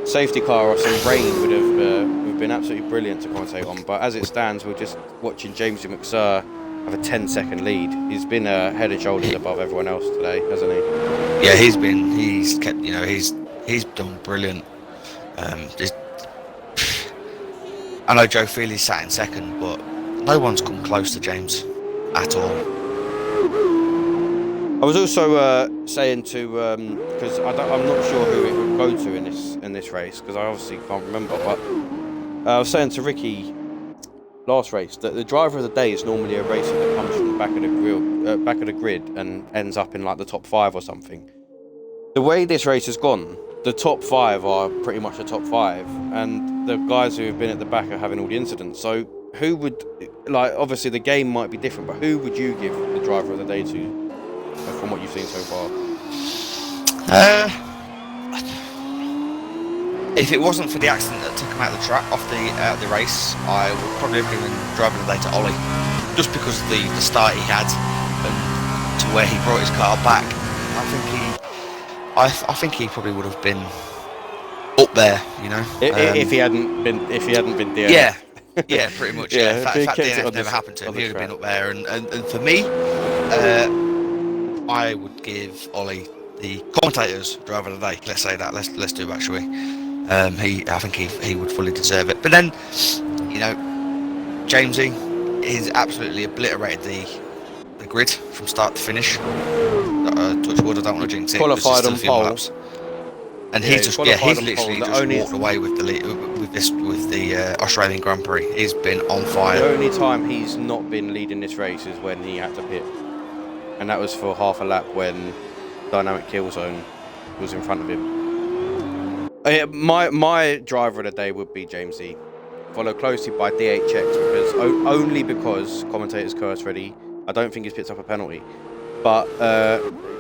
safety car or some rain would have been absolutely brilliant to commentate on. But as it stands, we're just watching James McSur have a 10-second lead. He's been head and shoulders above everyone else today, hasn't he? Yeah, he's kept, he's done brilliant. I know Joe Feely sat in second, but no one's come close to James at all. I was also saying to, because I'm not sure who it would go to in this race, because I obviously can't remember, but I was saying to Ricky last race that the driver of the day is normally a racer that comes from the back of the grid and ends up in like the top 5 or something. The way this race has gone, the top 5 are pretty much the top 5, and the guys who have been at the back are having all the incidents. So who would, obviously the game might be different, but who would you give the driver of the day to, from what you've seen so far? If it wasn't for the accident that took him out of the track, off the race, I would probably have given driving the day to Ollie, just because of the start he had and to where he brought his car back. I think he probably would have been up there, you know. If he hadn't been DNF. Yeah, pretty much. Yeah, In fact, DNF never happened to him. He would have been up there. And for me, I would give Ollie the commentator's driver of the day. Let's say that. Let's do that, shall we? I think he would fully deserve it. But then, you know, Jamesy, he's absolutely obliterated the grid from start to finish. Touch wood, I don't want to jinx it. Qualified on pole. And he's literally just walked away with the Australian Grand Prix. He's been on fire. The only time he's not been leading this race is when he had to pit, and that was for half a lap when Dynamic Kill Zone was in front of him. My driver of the day would be Jamesy, followed closely by DHX, because only because commentator's curse ready. I don't think he's picked up a penalty, but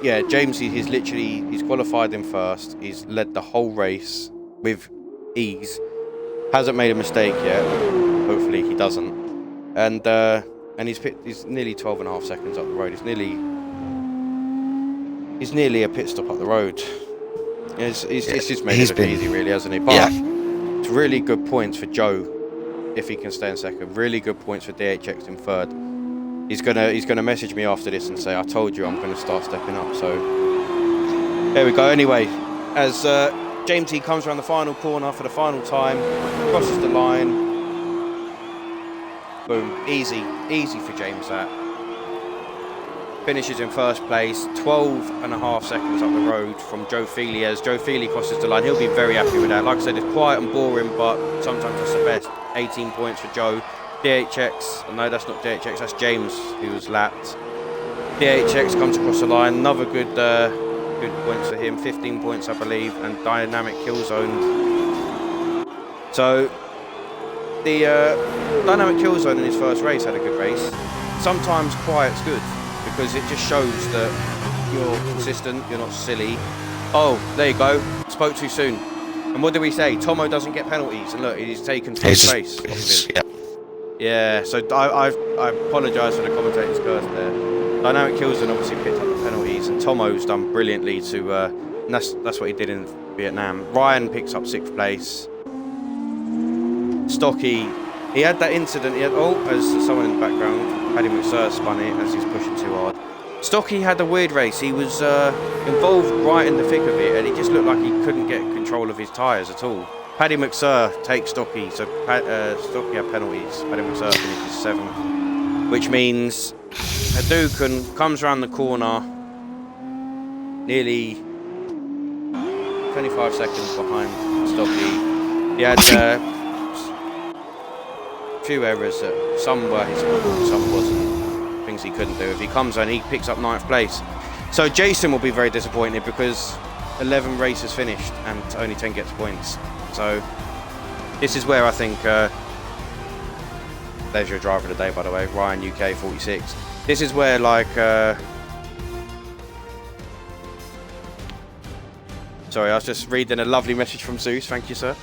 yeah, Jamesy, he's qualified in first. He's led the whole race with ease. Hasn't made a mistake yet. Hopefully he doesn't. And he's nearly 12.5 seconds up the road. He's nearly a pit stop up the road. He's just made it look easy, really, hasn't he? But yeah. It's really good points for Joe if he can stay in second. Really good points for DHX in third. He's gonna message me after this and say, "I told you I'm gonna start stepping up." So there we go. Anyway, as Jamesy comes around the final corner for the final time, crosses the line. Boom, easy for James. That finishes in first place, 12.5 seconds up the road from Joe Feely. As Joe Feely crosses the line, he'll be very happy with that. Like I said, it's quiet and boring, but sometimes it's the best. 18 points for Joe. DHX, no, that's not DHX, that's James who was lapped. DHX comes across the line, another good points for him, 15 points I believe, and Dynamic Kill Zone. So the Dynamic Kill Zone in his first race had a good race. Sometimes quiet's good, because it just shows that you're consistent, you're not silly. Oh, there you go, spoke too soon. And what did we say? Tomo doesn't get penalties, and look, he's taken first place. Yeah, so I apologise for the commentator's curse there. Dynamic Killzone obviously picked up the penalties, and Tomo's done brilliantly to, and that's what he did in Vietnam. Ryan picks up 6th place. Stocky, he had that incident, as someone in the background, Paddy McSir spun it as he's pushing too hard. Stocky had a weird race. He was involved right in the thick of it, and it just looked like he couldn't get control of his tyres at all. Paddy McSir takes Stocky, so Stocky had penalties. Paddy McSir finishes 7th, which means Hadouken comes around the corner, nearly 25 seconds behind Stocky. He had a few errors, some were his fault, some wasn't, things he couldn't do. If he comes on, he picks up 9th place. So Jason will be very disappointed because 11 races finished and only 10 gets points. So this is where I think there's your driver of the day, by the way, Ryan UK 46. This is where, like, sorry, I was just reading a lovely message from Zeus. Thank you, sir.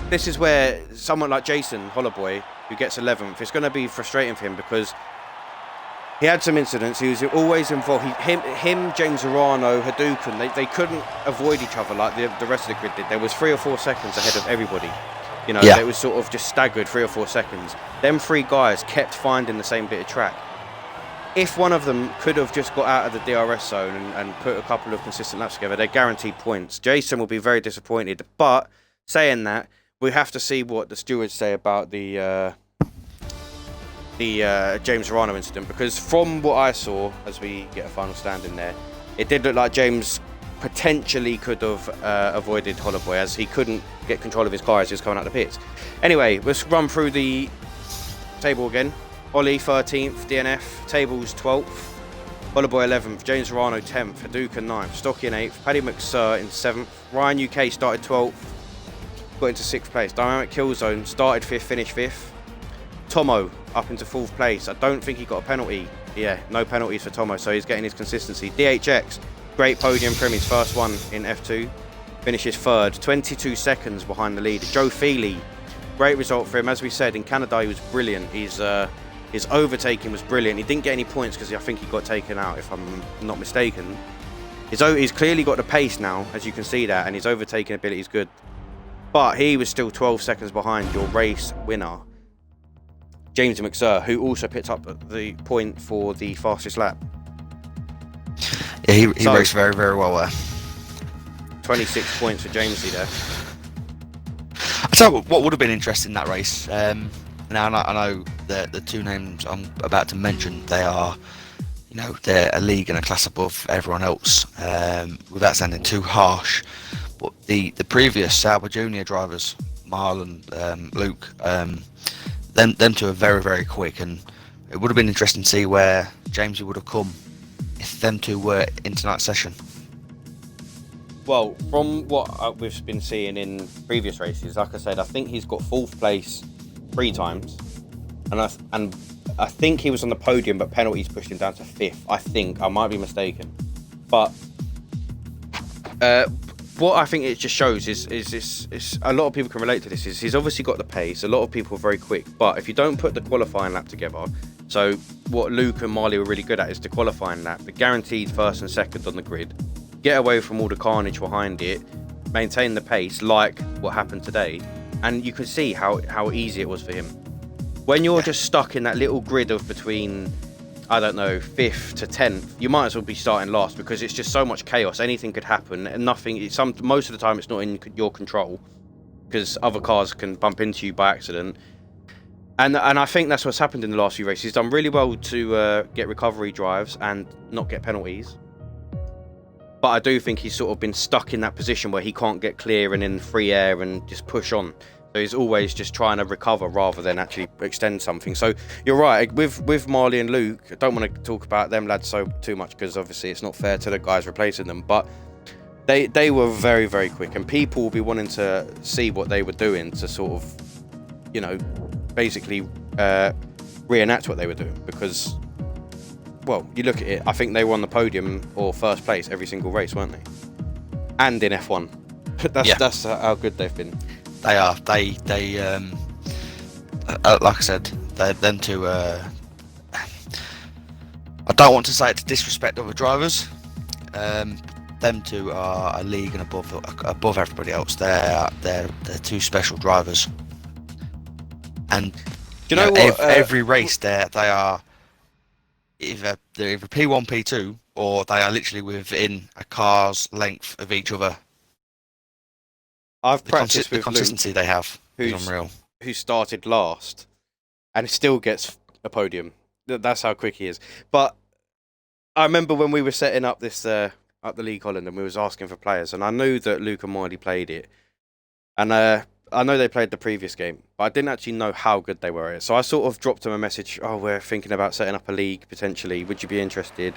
This is where someone like Jason Hollowboy, who gets 11th, it's going to be frustrating for him because he had some incidents. He was always involved. Him, James Arano, Hadouken, they couldn't avoid each other like the rest of the grid did. There was 3 or 4 seconds ahead of everybody. You know, It was sort of just staggered 3 or 4 seconds. Them 3 guys kept finding the same bit of track. If one of them could have just got out of the DRS zone and put a couple of consistent laps together, they're guaranteed points. Jason will be very disappointed. But saying that, we have to see what the stewards say about the James Arano incident, because from what I saw as we get a final stand in there, it did look like James potentially could have avoided Hollowboy, as he couldn't get control of his car as he was coming out the pits. Anyway, let's run through the table again. Ollie 13th, DNF, Tables 12th, Hollowboy 11th, James Arano 10th, Hadouken 9th, Stocky in 8th, Paddy McSir in 7th, Ryan UK started 12th, got into 6th place, Dynamic Killzone started 5th, finished 5th, Tomo up into 4th place. I don't think he got a penalty. Yeah, no penalties for Tomo, so he's getting his consistency. DHX, great podium for him, his first one in F2. finishes third, 22 seconds behind the leader. Joe Feely, great result for him. As we said, in Canada he was brilliant. His overtaking was brilliant. He didn't get any points because I think he got taken out, if I'm not mistaken. He's clearly got the pace now, as you can see that, and his overtaking ability is good. But he was still 12 seconds behind your race winner, James McSir, who also picked up the point for the fastest lap. Yeah, he raced very, very well there. 26 points for Jamesy there. I tell you what would have been interesting in that race. Now I know the two names I'm about to mention, they are, they're a league and a class above everyone else. Without sounding too harsh, but the previous Sauber Junior drivers, Marl and Luke, them two are very, very quick, and it would have been interesting to see where Jamesy would have come if them two were in tonight's session. Well, from what we've been seeing in previous races, like I said, I think he's got 4th place 3 times, and I think he was on the podium, but penalties pushed him down to 5th. I might be mistaken, but what I think it just shows is a lot of people can relate to this. Is he's obviously got the pace. A lot of people are very quick, but if you don't put the qualifying lap together, so what Luke and Marley were really good at is the qualifying lap, the guaranteed 1st and 2nd on the grid, get away from all the carnage behind it, maintain the pace like what happened today, and you can see how easy it was for him. When you're just stuck in that little grid of between, I don't know, 5th to 10th, you might as well be starting last, because it's just so much chaos. Anything could happen, and most of the time it's not in your control, because other cars can bump into you by accident. And I think that's what's happened in the last few races. He's done really well to get recovery drives and not get penalties. But I do think he's sort of been stuck in that position where he can't get clear and in free air and just push on. So he's always just trying to recover rather than actually extend something. So you're right, with Marley and Luke, I don't want to talk about them lads too much, because obviously it's not fair to the guys replacing them, but they were very, very quick, and people will be wanting to see what they were doing to sort of, basically reenact what they were doing, because, well, you look at it, I think they were on the podium or 1st place every single race, weren't they? And in F1. That's how good they've been. They are. They like I said, them two. I don't want to say it to disrespect other drivers. Them two are a league and above everybody else. They're two special drivers. And do you know what? Every race they are they're either P1, P2, or they are literally within a car's length of each other. I've practiced with the consistency Luke, they have is unreal. Who started last and still gets a podium. That's how quick he is. But I remember when we were setting up this up the League Holland, and we was asking for players, and I knew that Luke and Marty played it, and I know they played the previous game, but I didn't actually know how good they were at it. So I sort of dropped them a message. Oh, we're thinking about setting up a league potentially. Would you be interested?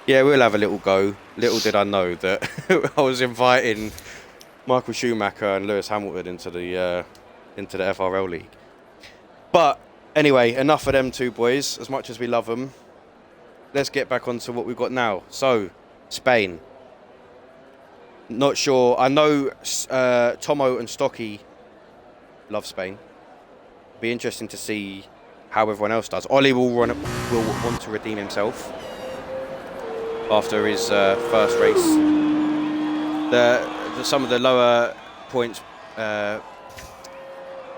Yeah, we'll have a little go. Little did I know that I was inviting Michael Schumacher and Lewis Hamilton into the FRL league. But anyway, enough of them two boys. As much as we love them, let's get back onto what we've got now. So, Spain. Not sure. I know Tomo and Stocky love Spain. Be interesting to see how everyone else does. Ollie will want to redeem himself after his first race. Some of the lower points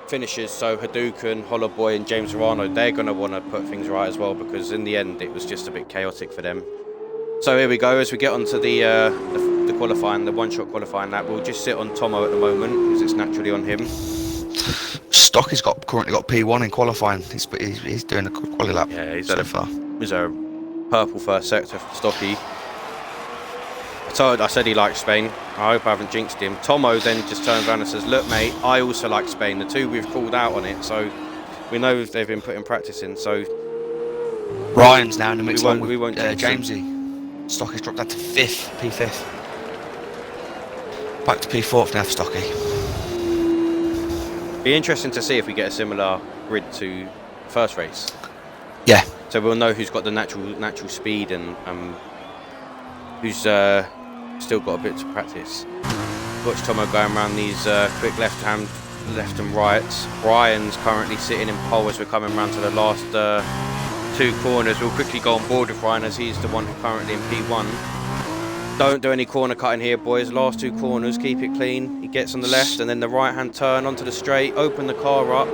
finishers, so Hadouken, Hollowboy and James Arano, they're going to want to put things right as well, because in the end it was just a bit chaotic for them. So here we go, as we get onto the qualifying, the one-shot qualifying lap, we'll just sit on Tomo at the moment, because it's naturally on him. Stocky's currently got P1 in qualifying. He's doing a good quali lap. Yeah, he's so far. He's a purple first sector for Stocky. I said he liked Spain. I hope I haven't jinxed him. Tomo then just turns around and says, look mate, I also like Spain. The two we've called out on it, so we know they've been putting practice in. So Ryan's now in the mix we won't Jamesy. Stocky's dropped that to P5. Back to P4 now for Stocky. Be interesting to see if we get a similar grid to first race. Yeah. So we'll know who's got the natural speed and who's still got a bit to practice. Watch Tomo going around these quick left and rights. Ryan's currently sitting in pole as we're coming around to the last 2 corners. We'll quickly go on board with Ryan as he's the one who's currently in P1. Don't do any corner cutting here, boys. Last 2 corners, keep it clean. He gets on the left and then the right hand turn onto the straight. Open the car up.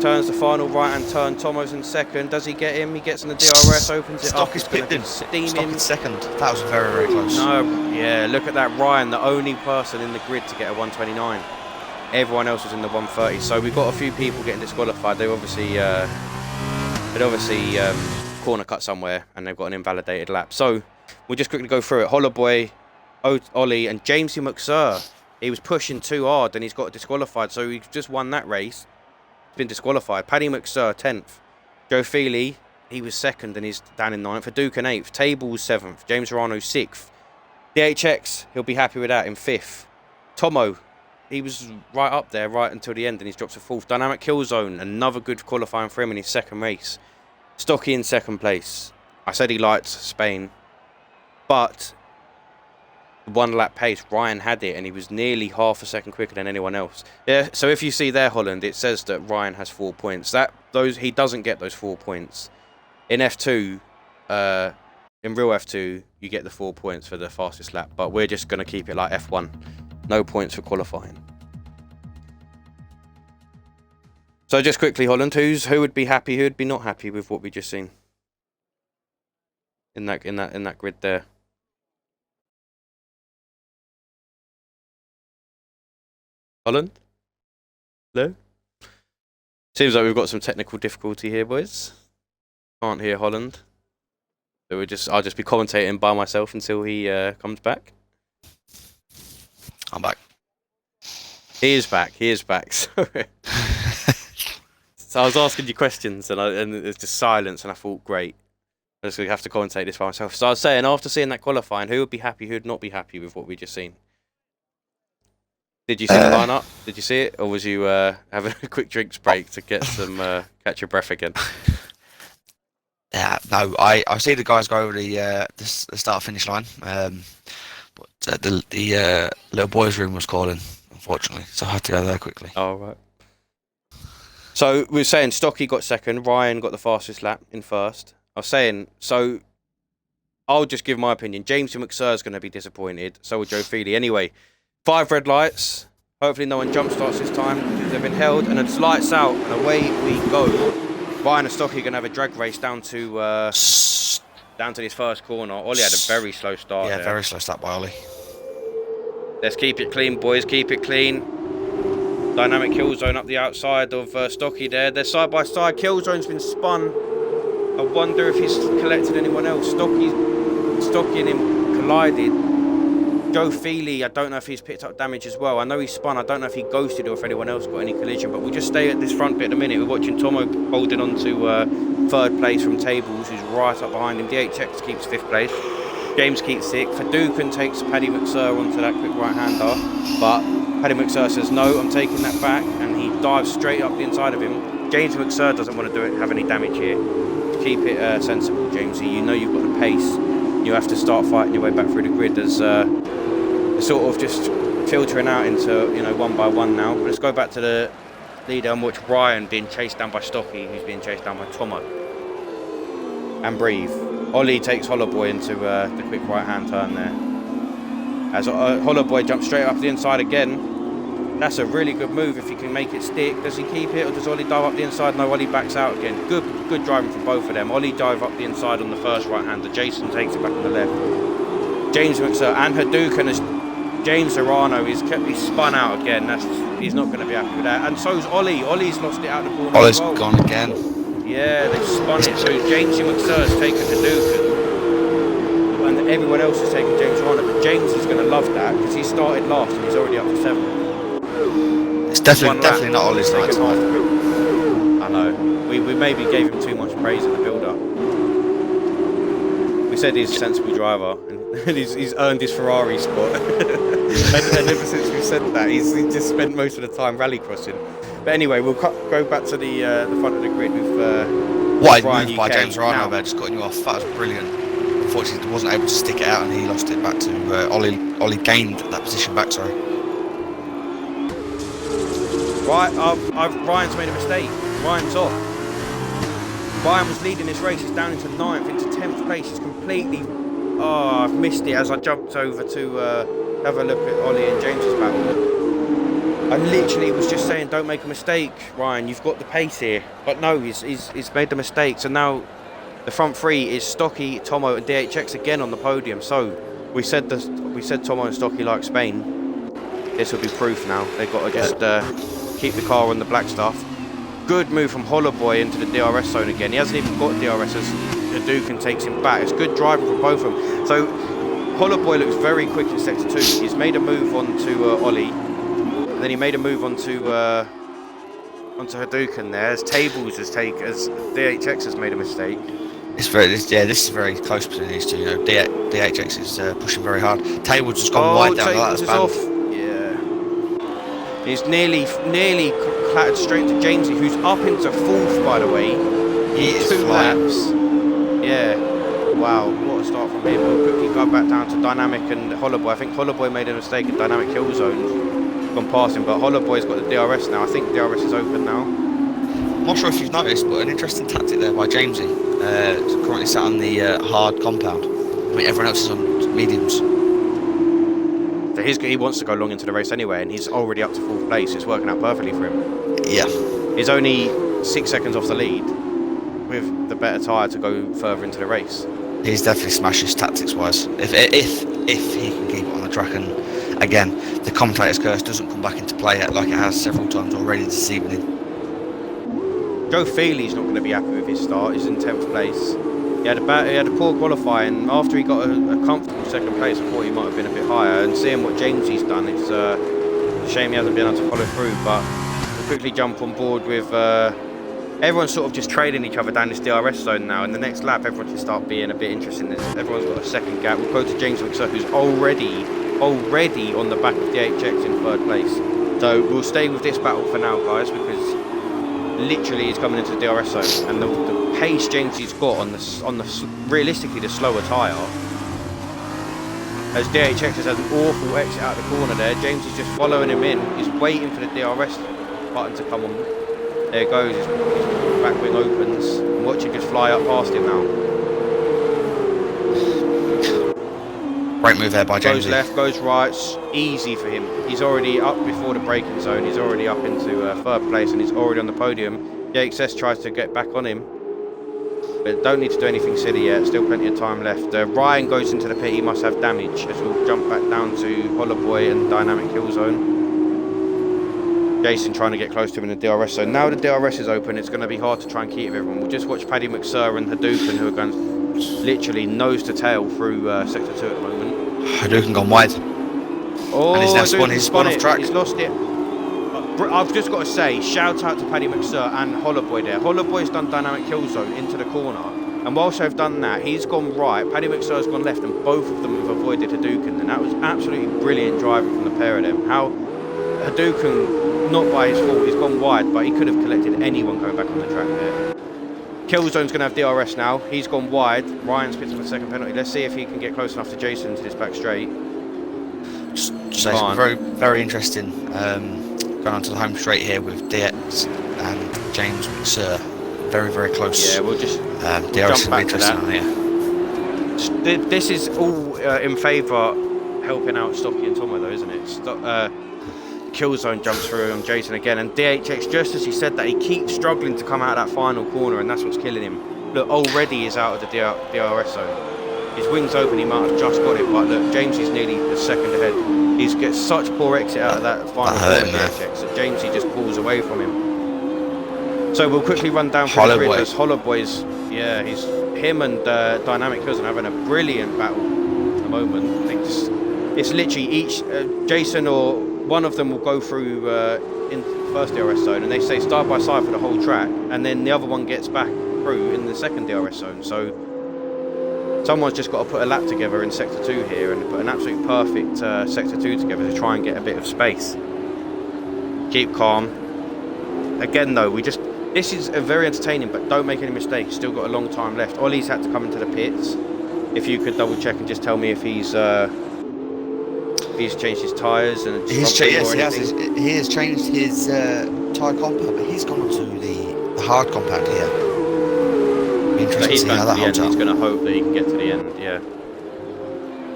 Turns the final right hand turn. Tomo's in second. Does he get him? He gets on the DRS, opens it up. Stock is pipped in. Stock Steaming. in second. That was very, very close. No, yeah, look at that. Ryan, the only person in the grid to get a 129. Everyone else was in the 130. So we've got a few people getting disqualified. They obviously corner cut somewhere and they've got an invalidated lap. So we'll just quickly go through it. Hollowboy, Ollie, and Jamesy McSir. He was pushing too hard and he's got disqualified. So he's just won that race. He's been disqualified. Paddy McSir, 10th. Joe Feely, he was 2nd and he's down in 9th. Duke and 8th. Tables, 7th. James Rano, 6th. DHX, he'll be happy with that, in 5th. Tomo, he was right up there right until the end and he's dropped to 4th. Dynamic Killzone, another good qualifying for him in his 2nd race. Stocky in 2nd place. I said he liked Spain, but 1 lap pace, Ryan had it and he was nearly half a second quicker than anyone else. Yeah, so if you see there, Holland, it says that Ryan has 4 points. He doesn't get those 4 points. In F2, in real F2, you get the 4 points for the fastest lap, but we're just going to keep it like F1. No points for qualifying. So just quickly, Holland, who would be happy, who would be not happy with what we just seen in that grid there? Holland? Hello? Seems like we've got some technical difficulty here, boys. Can't hear Holland. So I'll just be commentating by myself until he comes back. I'm back. He is back. Sorry. So I was asking you questions and there's just silence and I thought, great. I'm just going to have to commentate this by myself. So I was saying, after seeing that qualifying, who would be happy, who would not be happy with what we just seen? Did you see the lineup? Did you see it? Or was you having a quick drinks break to get some catch your breath again? Yeah, no, I see the guys go over the start finish line, but the little boys' room was calling, unfortunately, so I had to go there quickly. Oh, right. So we were saying Stocky got 2nd, Ryan got the fastest lap in 1st. I was saying, so I'll just give my opinion. James McSir is going to be disappointed, so will Joe Feely. Anyway, 5 red lights. Hopefully no one jump starts this time because they've been held, and it's lights out and away we go. Ryan and Stocky are going to have a drag race down to this 1st corner. Ollie had a very slow start. Yeah, there. very slow start by Ollie. Let's keep it clean, boys. Keep it clean. Dynamic Killzone up the outside of Stocky there. They're side by side. Killzone's been spun. I wonder if he's collected anyone else. Stocky and him collided. Joe Feely, I don't know if he's picked up damage as well. I know he spun. I don't know if he ghosted or if anyone else got any collision. But we'll just stay at this front bit in a minute. We're watching Tomo holding on to 3rd place from Tables, who's right up behind him. DHX keeps 5th place. James keeps 6th. Fadukan takes Paddy McSir onto that quick right-hander. But Paddy McSir says, no, I'm taking that back. And he dives straight up the inside of him. James McSir doesn't want to have any damage here. Keep it sensible, Jamesy. You know you've got the pace. You have to start fighting your way back through the grid. There's sort of just filtering out into, one by one now. Let's go back to the leader and watch Ryan being chased down by Stocky, who's being chased down by Tomo. And breathe. Ollie takes Hollowboy into the quick right-hand turn there. As Hollowboy jumps straight up the inside again. That's a really good move if he can make it stick. Does he keep it or does Ollie dive up the inside? No, Ollie backs out again. Good driving from both of them. Ollie dive up the inside on the 1st right-hander. Jason takes it back on the left. James McSir and Hadouken as James Arano, he's spun out again. He's not going to be happy with that. And so's Ollie. Ollie's lost it out the corner. Ollie's as well. Gone again. Yeah, they've spun it. So James McSir's taken Hadouken. And everyone else is taking James Arano. But James is going to love that because he started last and he's already up to 7th. It's definitely not Ollie's night tonight. I know. We maybe gave him too much praise in the build-up. We said he's a sensible driver and he's earned his Ferrari spot. and ever since we said that, he's just spent most of the time rallycrossing. But anyway, we'll go back to the front of the grid with what a Ryan move by UK. James Rano Now, there, just cutting you off. That was brilliant. unfortunately wasn't able to stick it out, and he lost it back to Ollie gained that position back. Sorry. Right, Ryan's made a mistake. Ryan's off. Ryan was leading this race. He's down into 9th, into 10th place. He's completely... Oh, I've missed it as I jumped over to have a look at Ollie and James's battle. I literally was just saying, don't make a mistake, Ryan. You've got the pace here. But no, he's made the mistake. So now the front three is Stocky, Tomo, and DHX again on the podium. So we said Tomo and Stocky like Spain. This will be proof now. They've got to just keep the car on the black stuff. Good move from Hollowboy into the DRS zone again. He hasn't even got DRS as Hadouken takes him back. It's good driving from both of them. So Hollowboy looks very quick in sector 2. He's made a move onto Ollie. And then he made a move onto Hadouken there. As Tables as DHX has made a mistake. This is very close between these two. You know, DHX is pushing very hard. Tables just gone wide down the last band. Off. Yeah. He's nearly clattered straight to Jamesy, who's up into 4th, by the way. He is 2 flying. laps. Yeah. Wow, what a start from him. We'll quickly go back down to Dynamic and Hollowboy. I think Hollowboy made a mistake in Dynamic Hill Zone. Gone past him, but Hollowboy's got the DRS now. I think DRS is open now. I'm not sure if you've noticed, but an interesting tactic there by Jamesy. Currently sat on the hard compound. I mean, everyone else is on mediums. So he wants to go long into the race anyway, and he's already up to 4th place. It's working out perfectly for him. Yeah. He's only 6 seconds off the lead with the better tyre to go further into the race. He's definitely smashed his tactics-wise. If he can keep it on the track, and again, the commentator's curse doesn't come back into play like it has several times already this evening. Joe Feely's not going to be happy with his start. He's in 10th place. He had a poor qualifying. After he got a comfortable 2nd place, I thought he might have been a bit higher. And seeing what Jamesy's done, it's a shame he hasn't been able to follow through. But we'll quickly jump on board with everyone's sort of just trading each other down this DRS zone now. In the next lap, everyone can start being a bit interested in this. Everyone's got a 2nd gap. We'll go to James Mixer, who's already on the back of DHX in 3rd place. So we'll stay with this battle for now, guys, because literally he's coming into the DRS zone, and the pace Jamesy's got on the realistically the slower tyre. As DHX has had an awful exit out of the corner there, James is just following him in. He's waiting for the DRS button to come on. There it goes. His back wing opens. And watch it just fly up past him now. Great move there by Jamesy. Goes left, goes right, easy for him. He's already up before the braking zone. He's already up into 3rd place, and he's already on the podium. The XS tries to get back on him, but don't need to do anything silly yet. Still plenty of time left. Ryan goes into the pit. He must have damage, as we'll jump back down to Hollowboy and Dynamic Hill Zone. Jason trying to get close to him in the DRS zone. Now the DRS is open, it's going to be hard to try and keep everyone. We'll just watch Paddy McSir and Hadouken, who are going literally nose to tail through Sector 2 at the moment. Hadouken gone wide. Oh, and he's spun off track. He's lost it. I've just got to say, shout out to Paddy McSir and Hollowboy there. Hollowboy's done Dynamic Hill Zone into the corner. And whilst they've done that, he's gone right, Paddy McSir's gone left, and both of them have avoided Hadouken. And that was absolutely brilliant driving from the pair of them. How Hadouken, not by his fault, he's gone wide, but he could have collected anyone going back on the track there. Killzone's going to have DRS now. He's gone wide. Ryan's picked up a 2nd penalty. Let's see if he can get close enough to Jason to this back straight. Just say very, very interesting. Going on to the home straight here with DX and James McSir. Very, very close. Yeah, we'll just DRS jump back to that. Here. This is all in favour helping out Stocky and Tomo, though, isn't it? Killzone jumps through on Jason again, and DHX, just as he said that, he keeps struggling to come out of that final corner, and that's what's killing him. Look, already he's out of the DRS zone. His wing's open, he might have just got it, but look, James is nearly a 2nd ahead. He's got such poor exit out of that final corner, DHX, so Jamesy just pulls away from him. So we'll quickly run down through the grid as Hollowboy's, him and Dynamic Hills are having a brilliant battle at the moment. I think it's literally each, Jason or one of them will go through in the 1st DRS zone, and they stay side by side for the whole track, and then the other one gets back through in the 2nd DRS zone. So someone's just got to put a lap together in Sector 2 here and put an absolute perfect Sector 2 together to try and get a bit of space. Keep calm. Again though, this is very entertaining, but don't make any mistakes. Still got a long time left. Ollie's had to come into the pits. if you could double check and just tell me if he's changed his tyres and Yes, he has changed his tyre compound, but he's gone on to the hard compound here. Be interesting to see how that holds up. He's going to hope that he can get to the end, yeah.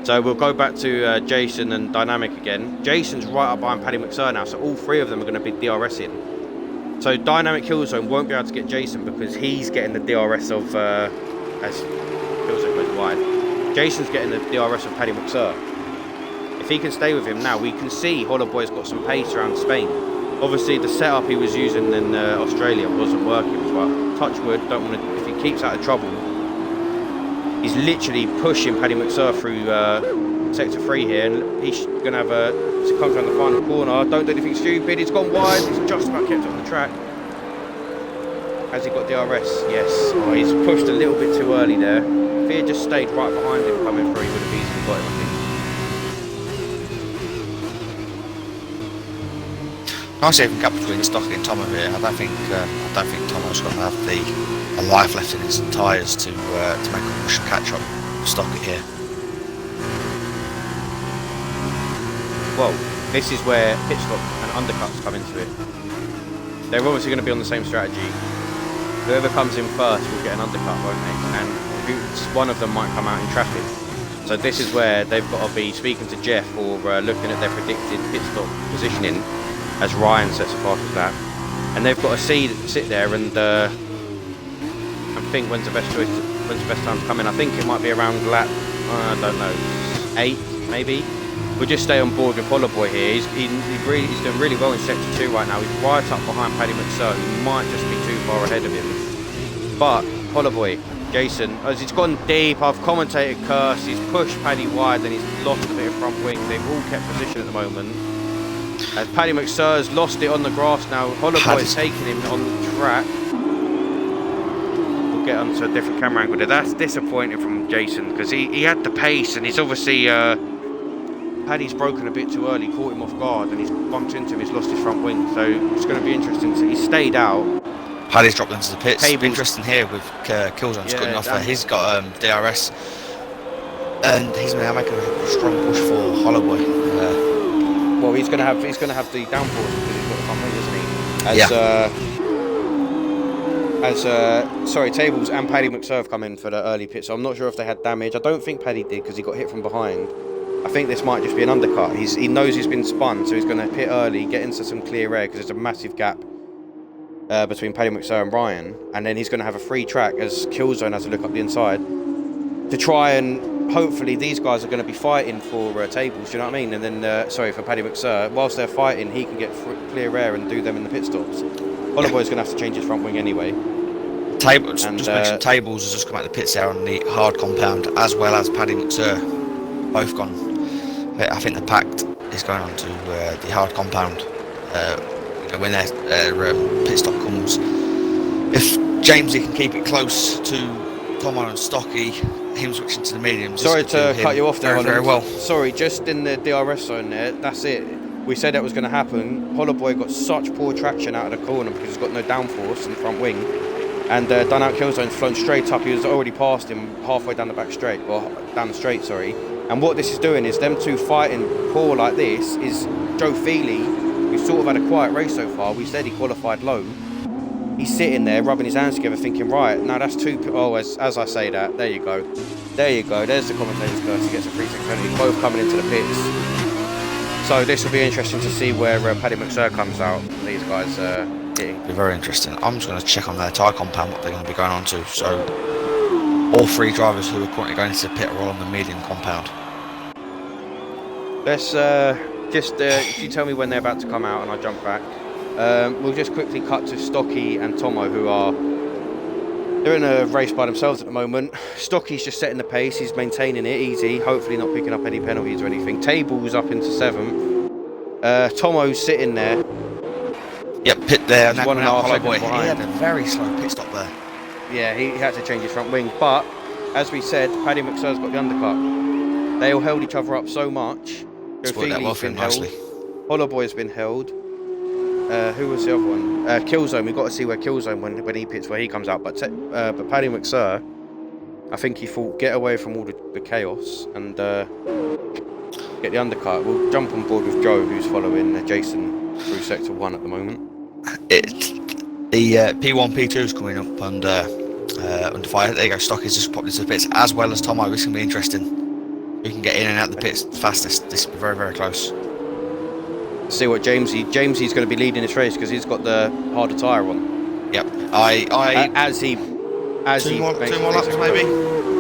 So we'll go back to Jason and Dynamic again. Jason's right up behind Paddy McSir now, so all three of them are going to be DRSing. So Dynamic Killzone won't be able to get Jason because he's getting the DRS of, as Killzone goes wide, Jason's getting the DRS of Paddy McSir. If he can stay with him now, we can see Hollowboy's got some pace around Spain. Obviously the setup he was using in Australia wasn't working, but touch wood, don't want to, if he keeps out of trouble, he's literally pushing Paddy McSir through sector 3 here, and he's going to have as he comes around the final corner, don't do anything stupid, he's gone wide, he's just about kept it on the track. Has he got DRS? Yes. Oh, he's pushed a little bit too early there. If he had just stayed right behind him coming through, he would have easily got him, I think. Nice even gap between Stocky and Tomo here. I don't think Tomo's going to have the life left in his tyres to make a push and catch up Stocky here. Well, this is where pit stop and undercuts come into it. They're obviously going to be on the same strategy. Whoever comes in first will get an undercut, won't they? And one of them might come out in traffic. So this is where they've got to be speaking to Jeff or looking at their predicted pit stop positioning as Ryan sets a fastest lap. And they've got to sit there and think when's the best choice, when's the best time to come in. I think it might be around lap, I don't know, 8 maybe. We'll just stay on board with Hollowboy here. He's doing really well in sector 2 right now. He's right up behind Paddy McSir, who might just be too far ahead of him. But Hollowboy, Jason, as he's gone deep, I've commentated curse, he's pushed Paddy wide and he's lost a bit of front wing. They've all kept position at the moment. As Paddy McSir's lost it on the grass now, Hollowboy's taking him on the track. We'll get onto a different camera angle there. That's disappointing from Jason because he had the pace and he's obviously Paddy's broken a bit too early, caught him off guard, and he's bumped into him, he's lost his front wing, so it's going to be interesting. So he stayed out. Paddy's dropped into the pits. It'll be interesting here with Killzone's cutting off there. He's got DRS, and he's now making a strong push for Hollowboy. Well, he's going to have the downforce because he's got the front wing, isn't he? Sorry, Tables and Paddy McSir have come in for the early pit, so I'm not sure if they had damage. I don't think Paddy did because he got hit from behind. I think this might just be an undercut. He knows he's been spun, so he's going to pit early, get into some clear air because there's a massive gap between Paddy McSir and Ryan, and then he's going to have a free track as Killzone has to look up the inside to try and hopefully these guys are going to be fighting for tables. Do you know what I mean? And then for Paddy McSir, whilst they're fighting, he can get clear air and do them in the pit stops. Hollowboy's going to have to change his front wing anyway. Tables has just come out the pits there on the hard compound, as well as Paddy McSir, both gone. I think the pact is going on to the hard compound when their pit stop comes. If Jamesy can keep it close to Tomo and Stocky, him switching to the mediums. Sorry to cut you off there, Holland. Very well. Sorry, just in the DRS zone there, that's it. We said that was going to happen. Hollowboy got such poor traction out of the corner because he's got no downforce in the front wing. And Dunout Killzone's flown straight up. He was already past him halfway down the back straight, or down the straight, sorry. And what this is doing is them two fighting poor like this is Joe Feely, who's sort of had a quiet race so far. We said he qualified low. He's sitting there rubbing his hands together thinking, right, now that's two... Oh, as I say that, there you go. There you go. There's the commentator's curse. He gets a free penalty. Both coming into the pits. So this will be interesting to see where Paddy McSir comes out. These guys hitting. It'll be very interesting. I'm just going to check on their tyre compound what they're going to be going on to. So all three drivers who are currently going into the pit are all on the medium compound. Let's if you tell me when they're about to come out and I'll jump back. We'll just quickly cut to Stocky and Tomo, who are... They're in a race by themselves at the moment. Stocky's just setting the pace. He's maintaining it easy, hopefully not picking up any penalties or anything. Table's up into 7th. Tomo's sitting there. Yep, pit there. He's 1.5 seconds behind. He had a very slow pit stop there. Yeah, he had to change his front wing. But, as we said, Paddy McSir's got the undercut. They all held each other up so much. Feely's been held. Hollowboy's been held. Who was the other one? Killzone. We've got to see where Killzone when he pits, where he comes out. But Paddy McSir I think he thought, get away from all the chaos and get the undercut. We'll jump on board with Joe, who's following Jason through Sector 1 at the moment. The P1, P2 is coming up under fire. There you go, Stocky's just popped into the pits, as well as Tomo. This can be interesting. You can get in and out the pits fastest. This will be very, very close. See what Jamesy's going to be leading this race because he's got the harder tyre on. Yep. Two more laps maybe. I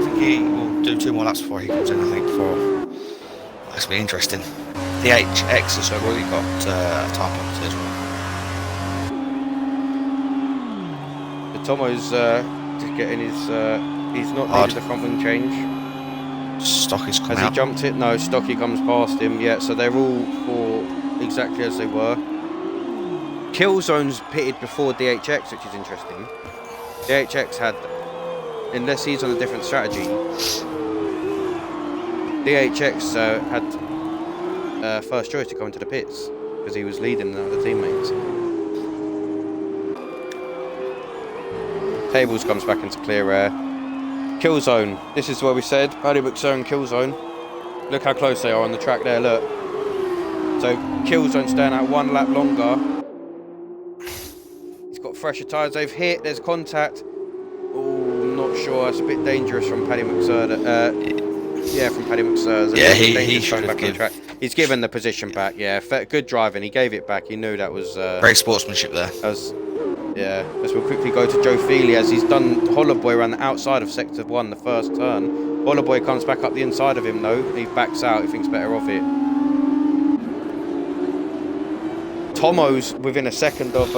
think he will do 2 more laps before he comes in. I think that's going to be interesting. The HX has already got a tyre penalty as well. The Tomo's just getting his. He's not needed the front wing change. Stocky's coming out. Has he jumped it? No, Stocky comes past him. Yeah, so they're all for exactly as they were. Killzone's pitted before DHX, which is interesting. DHX had, unless he's on a different strategy, DHX had first choice to go into the pits because he was leading the other teammates. Tables comes back into clear air. Killzone, this is where we said, Paddy McSir and Killzone. Look how close they are on the track there, look. So Killzone's staying out 1 lap longer. He's got fresher tyres, they've hit, there's contact. Oh, not sure, that's a bit dangerous from Paddy McSir. Yeah, from Paddy McSir. Yeah, he should have given. He's given the position back, yeah. Good driving, he gave it back, he knew that was... Great sportsmanship there. Yeah, as we'll quickly go to Joe Feely as he's done Hollowboy around the outside of Sector 1, the first turn. Hollowboy comes back up the inside of him though, he backs out, he thinks better of it. Tomo's within a second of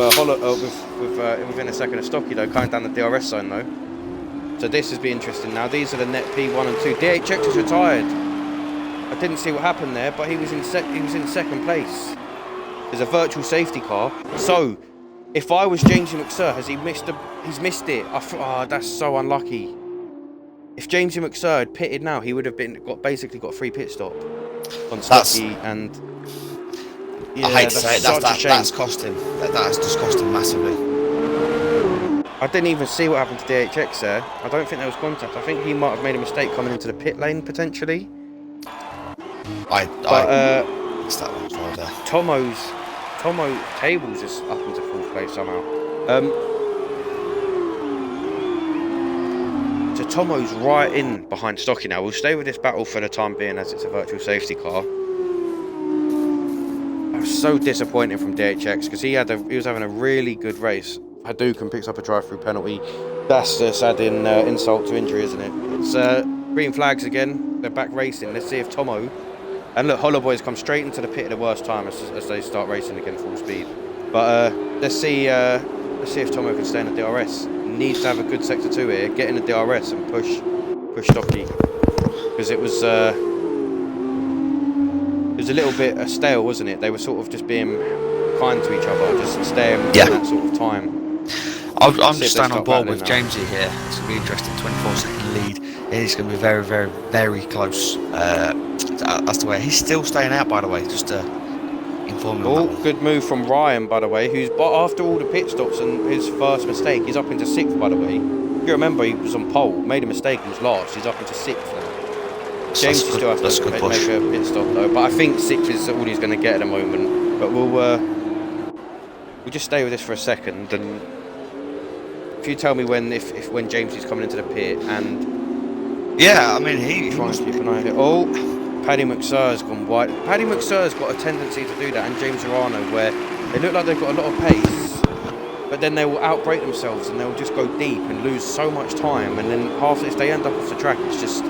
within a second of Stocky though, coming down the DRS zone though. So this has been interesting now. These are the net P1 and 2. DHX is retired. I didn't see what happened there, but he was in second place. There's a virtual safety car. So if I was Jamesy McSir, he's missed it. That's so unlucky. If Jamesy McSir had pitted now, he would have basically got a free pit stop on Stocky and. Yeah, I hate to say it, that's cost him. That has just cost him massively. I didn't even see what happened to DHX there. I don't think there was contact. I think he might have made a mistake coming into the pit lane potentially. I missed that one as well there. Tomo Tables is up into 4th place somehow. So Tomo's right in behind Stocky now. We'll stay with this battle for the time being as it's a virtual safety car. I was so disappointed from DHX because he was having a really good race. Hadouken picks up a drive-through penalty. That's just adding insult to injury, isn't it? It's green flags again. They're back racing. Let's see if Tomo... And look, Hollowboy's come straight into the pit at the worst time as they start racing again full speed. But let's see if Tomo can stay in the DRS. He needs to have a good sector 2 here. Get in the DRS and push Stocky because it was a little bit stale, wasn't it? They were sort of just being kind to each other, just staying in that sort of time. I'm just staying on board with Jamesy here. It's going to be interesting. 24-second lead. It's going to be very, very, very close. That's the way. He's still staying out, by the way. Just to inform you. Oh, good move from Ryan, by the way. Who's after all the pit stops and his first mistake, he's up into 6th, by the way. If you remember, he was on pole, made a mistake, and was last. He's up into 6th now. James still has to make a pit stop though, but I think 6th is all he's going to get at the moment. But we'll just stay with this for a second, and if you tell me when James is coming into the pit, and yeah, I mean he trying to keep an eye on it. Oh, Paddy McSir's gone wide. Paddy McSir's got a tendency to do that, and James Arano, where they look like they've got a lot of pace, but then they will outbrake themselves and they'll just go deep and lose so much time, and then if they end up off the track, it's just.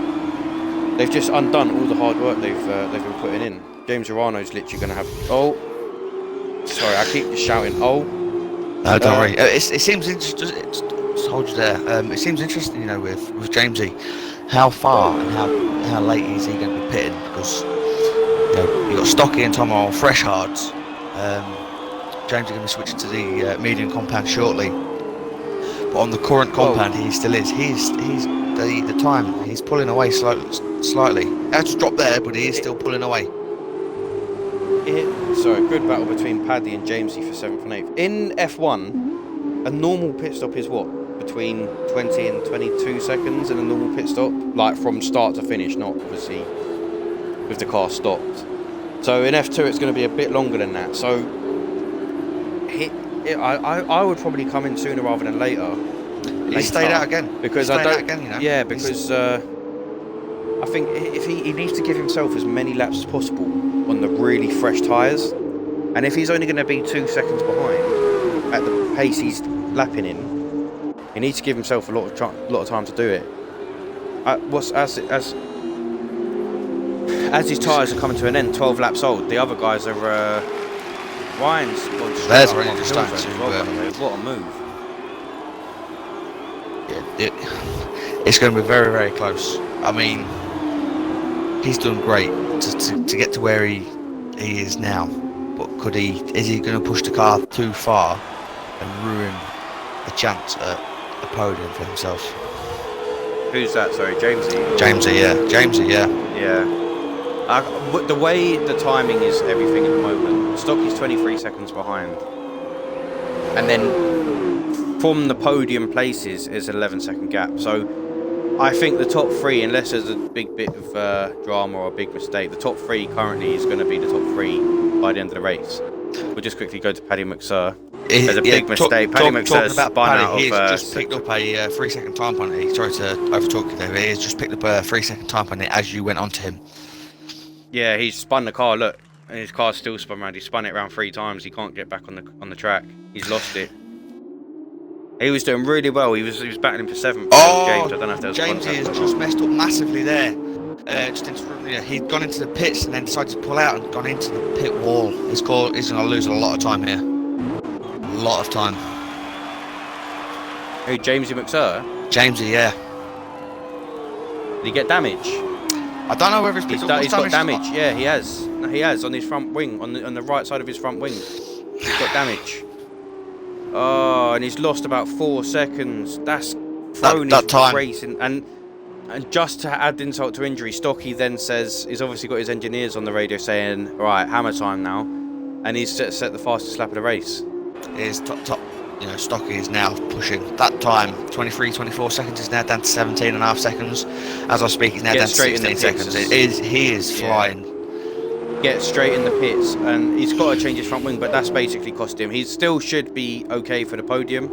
They've just undone all the hard work they've been putting in. James Arano's literally going to have... Oh, sorry, I keep shouting. Oh, no, don't worry. It seems interesting. Just hold you there. It seems interesting, with Jamesy, how far and how late is he going to be pitting? Because you've got Stocky and Tomo on fresh hards. James is going to be switching to the medium compound shortly. But on the current compound, he still is. He's the time. He's pulling away slightly. He has to drop there, but he is still pulling away. Sorry, good battle between Paddy and Jamesy for 7th and 8th. In F1, a normal pit stop is what? between 20 and 22 seconds in a normal pit stop, like from start to finish, not obviously with the car stopped. So in F2 it's going to be a bit longer than that. So I would probably come in sooner rather than later. He stayed out again. Because I don't. Again, you know? Yeah, because I think if he needs to give himself as many laps as possible on the really fresh tyres, and if he's only going to be 2 seconds behind at the pace he's lapping in, he needs to give himself a lot of time to do it. As his tyres are coming to an end, 12 laps old, the other guys are. Ryan's gone straight There's up already on just Pilsen starting as to, well, by the way. What a move. It's going to be very, very close. I mean, he's done great to get to where he is now. But is he going to push the car too far and ruin a chance at a podium for himself? Who's that? Sorry, Jamesy. Jamesy, yeah. Yeah. The way the timing is everything at the moment, Stocky's 23 seconds behind. And then from the podium places is an 11-second gap. So I think the top three, unless there's a big bit of drama or a big mistake, the top three currently is going to be the top three by the end of the race. We'll just quickly go to Paddy McSur. There's a big mistake. Paddy McSur's spun out of... He's just picked up a 3-second time penalty. Sorry to overtalk you there. He's just picked up a 3-second time penalty as you went onto him. Yeah, he's spun the car, look, and his car's still spun around. He spun it around 3 times. He can't get back on the track. He's lost it. He was doing really well. He was battling for 7th. Oh, James, I don't know if there was James has just messed up massively there. He'd gone into the pits and then decided to pull out and gone into the pit wall. He's going to lose a lot of time here. A lot of time. Who, Jamesy McSur? Jamesy, yeah. Did he get damage? I don't know whether he's got damage. Yeah, he has. No, he has on his front wing, on the right side of his front wing. He's got damage. Oh, and he's lost about 4 seconds. That's thrown his race in, and just to add insult to injury, Stocky then says he's obviously got his engineers on the radio saying, "Right, hammer time now," and he's set the fastest lap of the race. His top. You know, Stocky is now pushing that time. 24 seconds is now down to 17.5 seconds. As I speak, he's now down to 16 seconds. He is flying. Gets straight in the pits, and he's got to change his front wing, but that's basically cost him. He still should be okay for the podium,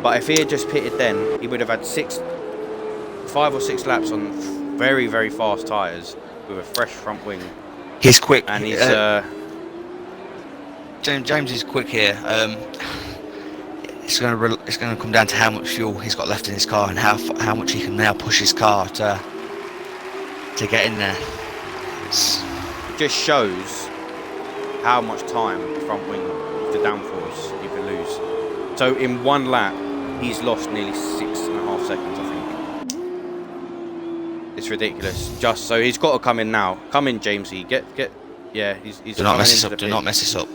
but if he had just pitted then, he would have had 5 or 6 laps on very, very fast tyres with a fresh front wing. He's quick, and he's James is quick here. It's going to come down to how much fuel he's got left in his car and how much he can now push his car to get in there. It just shows how much time the front wing, the downforce, you can lose. So in 1 lap, he's lost nearly 6.5 seconds, I think. It's ridiculous. Just so he's got to come in now. Come in, Jamesy. Yeah, he's. Do not mess this up. Do not mess this up.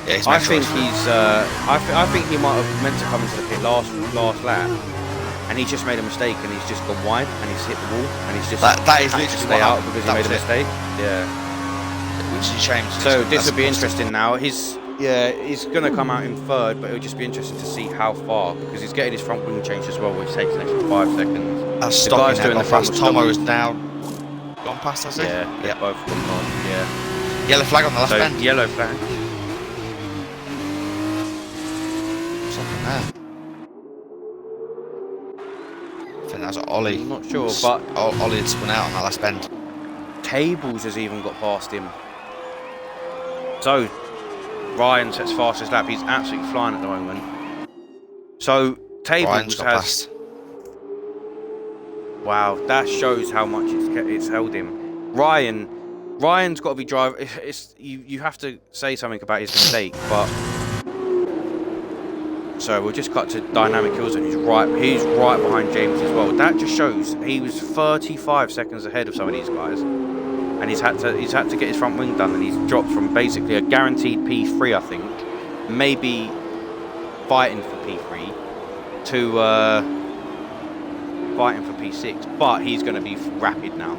Yeah, I think he's. I think he might have meant to come into the pit last lap, and he's just made a mistake, and he's just gone wide, and he's hit the wall, and he's just that is literally to stay out because he made a mistake. Yeah, which is a shame. So this will be interesting now. He's going to come out in 3rd, but it'll just be interesting to see how far, because he's getting his front wing changed as well, which takes an extra 5 seconds. That's the guy's doing the front. Tomo is now gone past, has he? Yeah, both gone past. Yeah. Yellow flag on the last bend. Yellow flag. I think that's Ollie. I'm not sure, but Ollie had spun out on that last bend. Tables has even got past him. So Ryan sets fastest lap. He's absolutely flying at the moment. So Tables has. Wow, that shows how much it's held him. Ryan's got to be driving. You have to say something about his mistake, but. So we'll just cut to dynamic kills, and he's right behind James as well. That just shows he was 35 seconds ahead of some of these guys, and he's had to get his front wing done, and he's dropped from basically a guaranteed P3, I think, maybe fighting for P3, to fighting for P6. But he's going to be rapid now.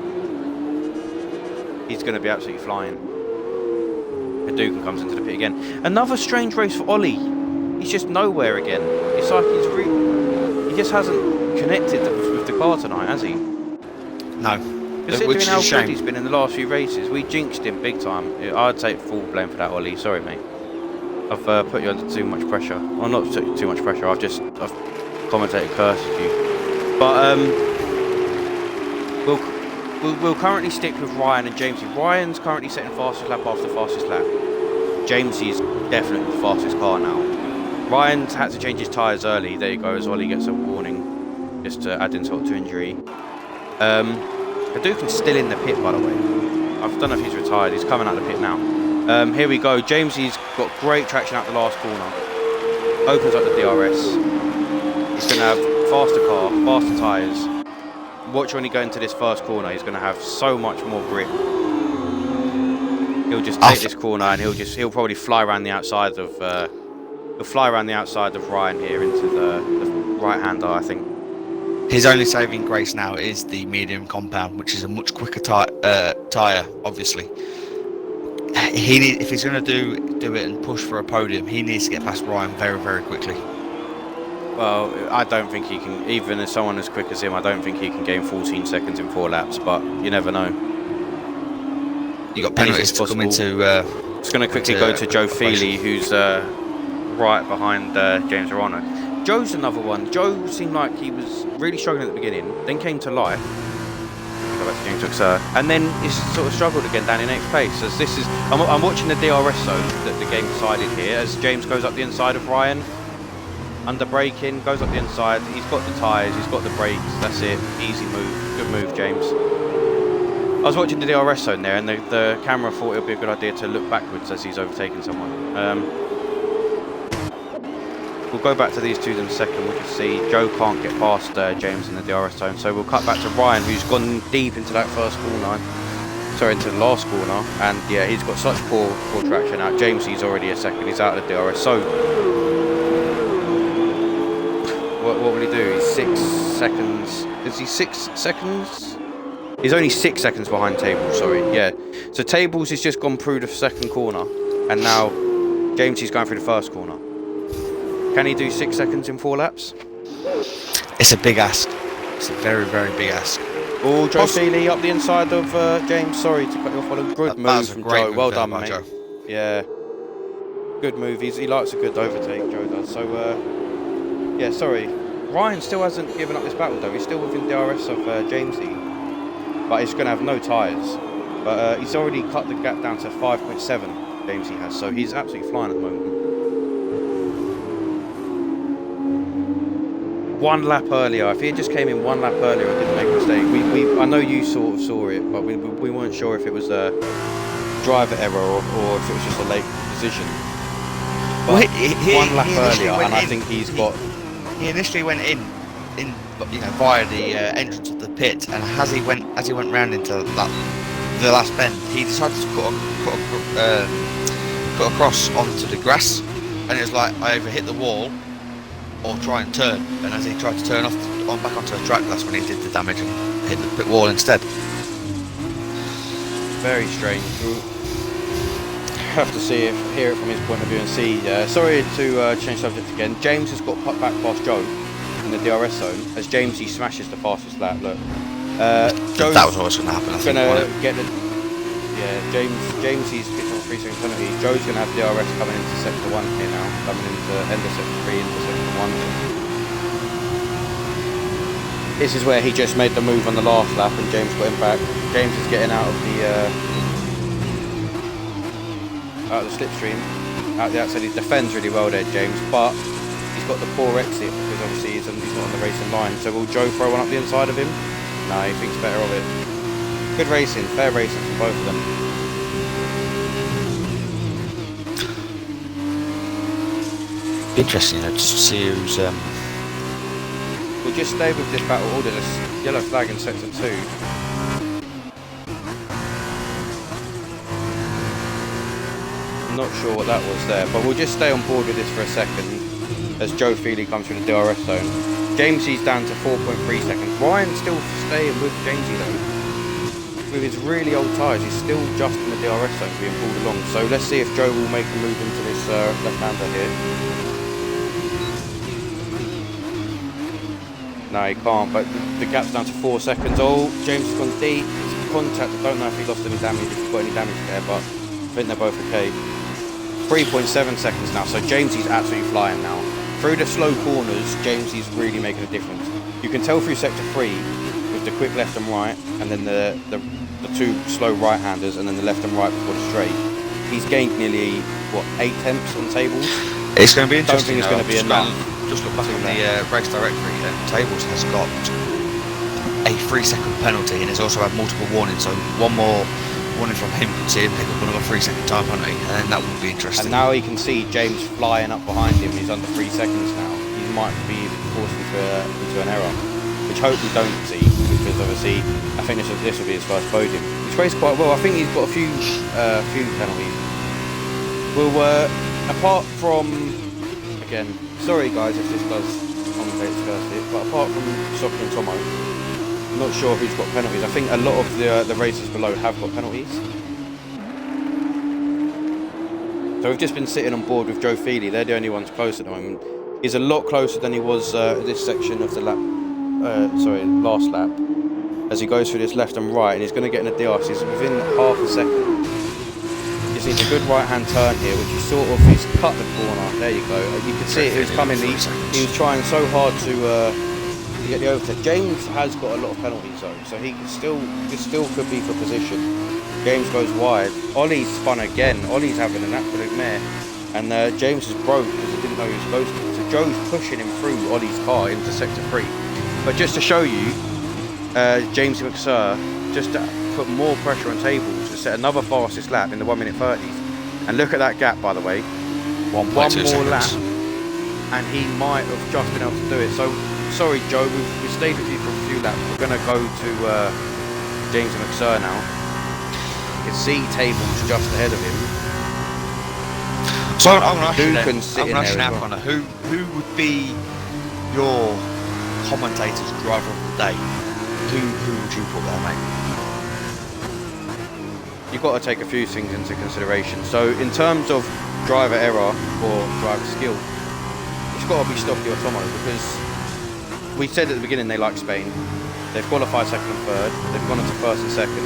He's going to be absolutely flying. Hadouken comes into the pit again. Another strange race for Ollie. He's just nowhere again. It's like he's just hasn't connected with the car tonight, has he? No. Considering Which is how a shame. good he's been in the last few races, we jinxed him big time. I'd take full blame for that, Ollie. Sorry, mate. I've put you under too much pressure. Well, not too much pressure. I've commentated curses you. But we'll currently stick with Ryan and Jamesy. Ryan's currently setting fastest lap after fastest lap. Jamesy's definitely the fastest car now. Ryan's had to change his tyres early. There you go, as Ollie gets a warning, just to add insult to injury. Hadouken's still in the pit, by the way. I don't know if he's retired. He's coming out of the pit now. Here we go. Jamesy's got great traction out the last corner. Opens up the DRS. He's going to have faster car, faster tyres. Watch when he goes into this first corner. He's going to have so much more grip. He'll just take this corner and he'll probably fly around the outside of Ryan here into the right-hander, I think. His only saving grace now is the medium compound, which is a much quicker tyre, obviously. If he's going to do it and push for a podium, he needs to get past Ryan very, very quickly. Well, I don't think he can, even as someone as quick as him, I don't think he can gain 14 seconds in 4 laps, but you never know. You got penalties to come into... It's going to quickly go to Joe Feely, who's right behind James Arano. Joe's another one. Joe seemed like he was really struggling at the beginning, then came to life. Go back to James Tuxer, and then he's sort of struggled again down in 8th place. As this is, I'm watching the DRS zone that the game decided here. As James goes up the inside of Ryan, under braking, goes up the inside. He's got the tyres, he's got the brakes. That's it. Easy move. Good move, James. I was watching the DRS zone there, and the camera thought it would be a good idea to look backwards as he's overtaking someone. We'll go back to these two in a second. We'll just see Joe can't get past James in the DRS zone, so we'll cut back to Ryan, who's gone deep into that first corner. Sorry, into the last corner, and yeah, he's got such poor traction out. James, he's already a second. He's out of the DRS. So what will he do? He's 6 seconds. Is he 6 seconds? He's only 6 seconds behind Tables. Sorry, yeah. So Tables has just gone through the second corner, and now James is going through the first corner. Can he do 6 seconds in 4 laps? It's a big ask. It's a very, very big ask. Oh, Joe Feely up the inside of James. Sorry to cut you off on a good move from Joe. Well done, mate. Joe. Yeah. Good move. He likes a good overtake, Joe does. So, yeah, sorry. Ryan still hasn't given up this battle, though. He's still within DRS of Jamesy. But he's going to have no tyres. But he's already cut the gap down to 5.7, Jamesy has. So he's absolutely flying at the moment. 1 lap earlier. If he had just came in 1 lap earlier and didn't make a mistake, I know you sort of saw it, but we weren't sure if it was a driver error or if it was just a late decision. But well, 1 lap earlier, and I think he's got. He initially went in, via the entrance of the pit, and as he went round into the last bend, he decided to cut across onto the grass, and it was like I either hit the wall or try and turn, and as he tried to turn back onto the track, that's when he did the damage and hit the pit wall instead. Very strange. We'll have to hear it from his point of view and see. Sorry to change subject again. James has got put back past Joe in the DRS zone as Jamesy smashes the fastest lap. Look, Joe's that was always going to happen. I think. Get the Jamesy's picked up a 3 second penalty. Joe's going to have DRS coming into sector 1 here now, coming into end of sector 3 into sector 1. This is where he just made the move on the last lap and James got him back. James is getting out of the slipstream, out the outside. He defends really well there, James, but he's got the poor exit because obviously he's not on the racing line. So will Joe throw one up the inside of him? No, he thinks better of it. Good racing, fair racing from both of them. Interesting, just to see who's. We'll just stay with this battle. Oh, there's a yellow flag in sector 2. Not sure what that was there, but we'll just stay on board with this for a second as Joe Feely comes through the DRS zone. Jamesy's down to 4.3 seconds. Ryan's still staying with Jamesy though. With his really old tyres, he's still just in the DRS zone being pulled along. So let's see if Joe will make a move into this left-hander here. No, he can't, but the gap's down to 4 seconds. Oh, James has gone deep. It's contact. I don't know if he lost any damage, if he got any damage there, but I think they're both okay. 3.7 seconds now, so Jamesy's absolutely flying now. Through the slow corners, Jamesy's really making a difference. You can tell through sector 3 with the quick left and right, and then the two slow right-handers, and then the left and right before the straight. He's gained nearly, what, 8 tenths on tables? It's going to be interesting. Don't think it's going to be enough. Just look back on the race directory, and Tables has got a 3-second penalty, and has also had multiple warnings. So one more warning from him could see him pick up another 3-second time penalty, and that would be interesting. And now he can see James flying up behind him. He's under 3 seconds now. He might be forced into an error, which hope we don't see, because obviously I think this will be his first podium. He's raced quite well. I think he's got a few penalties. Well, apart from, again, sorry guys if this does commentate it, but apart from Stocky and Tomo, I'm not sure who's got penalties. I think a lot of the racers below have got penalties. So we've just been sitting on board with Joe Feely. They're the only ones close at the moment. He's a lot closer than he was this section of the lap. Last lap. As he goes through this left and right, and he's going to get in a DRS. He's within half a second. Just needs a good right-hand turn here, which is sort of, he's cut the corner. There you go. You can see it. He was coming. He was trying so hard to get the overtake. James has got a lot of penalties though, so he still could be for position. James goes wide. Ollie's spun again. Ollie's having an absolute mare, and James is broke because he didn't know he was supposed to. So Joe's pushing him through Ollie's car into sector 3. But just to show you, James McSir just put more pressure on Tables to set another fastest lap in the 1 minute 30s. And look at that gap, by the way. One more lap, and he might have just been able to do it. So sorry, Joe, we've stayed with you for a few laps. We're going to go to James McSir now. You can see Tables just ahead of him. So I'm going to ask you, who would be your commentator's driver of the day? Who would you put there, mate? You've got to take a few things into consideration. So in terms of driver error or driver skill, it's got to be Stocky or Tomo, because we said at the beginning they like Spain. They've qualified second and third. They've gone into first and second.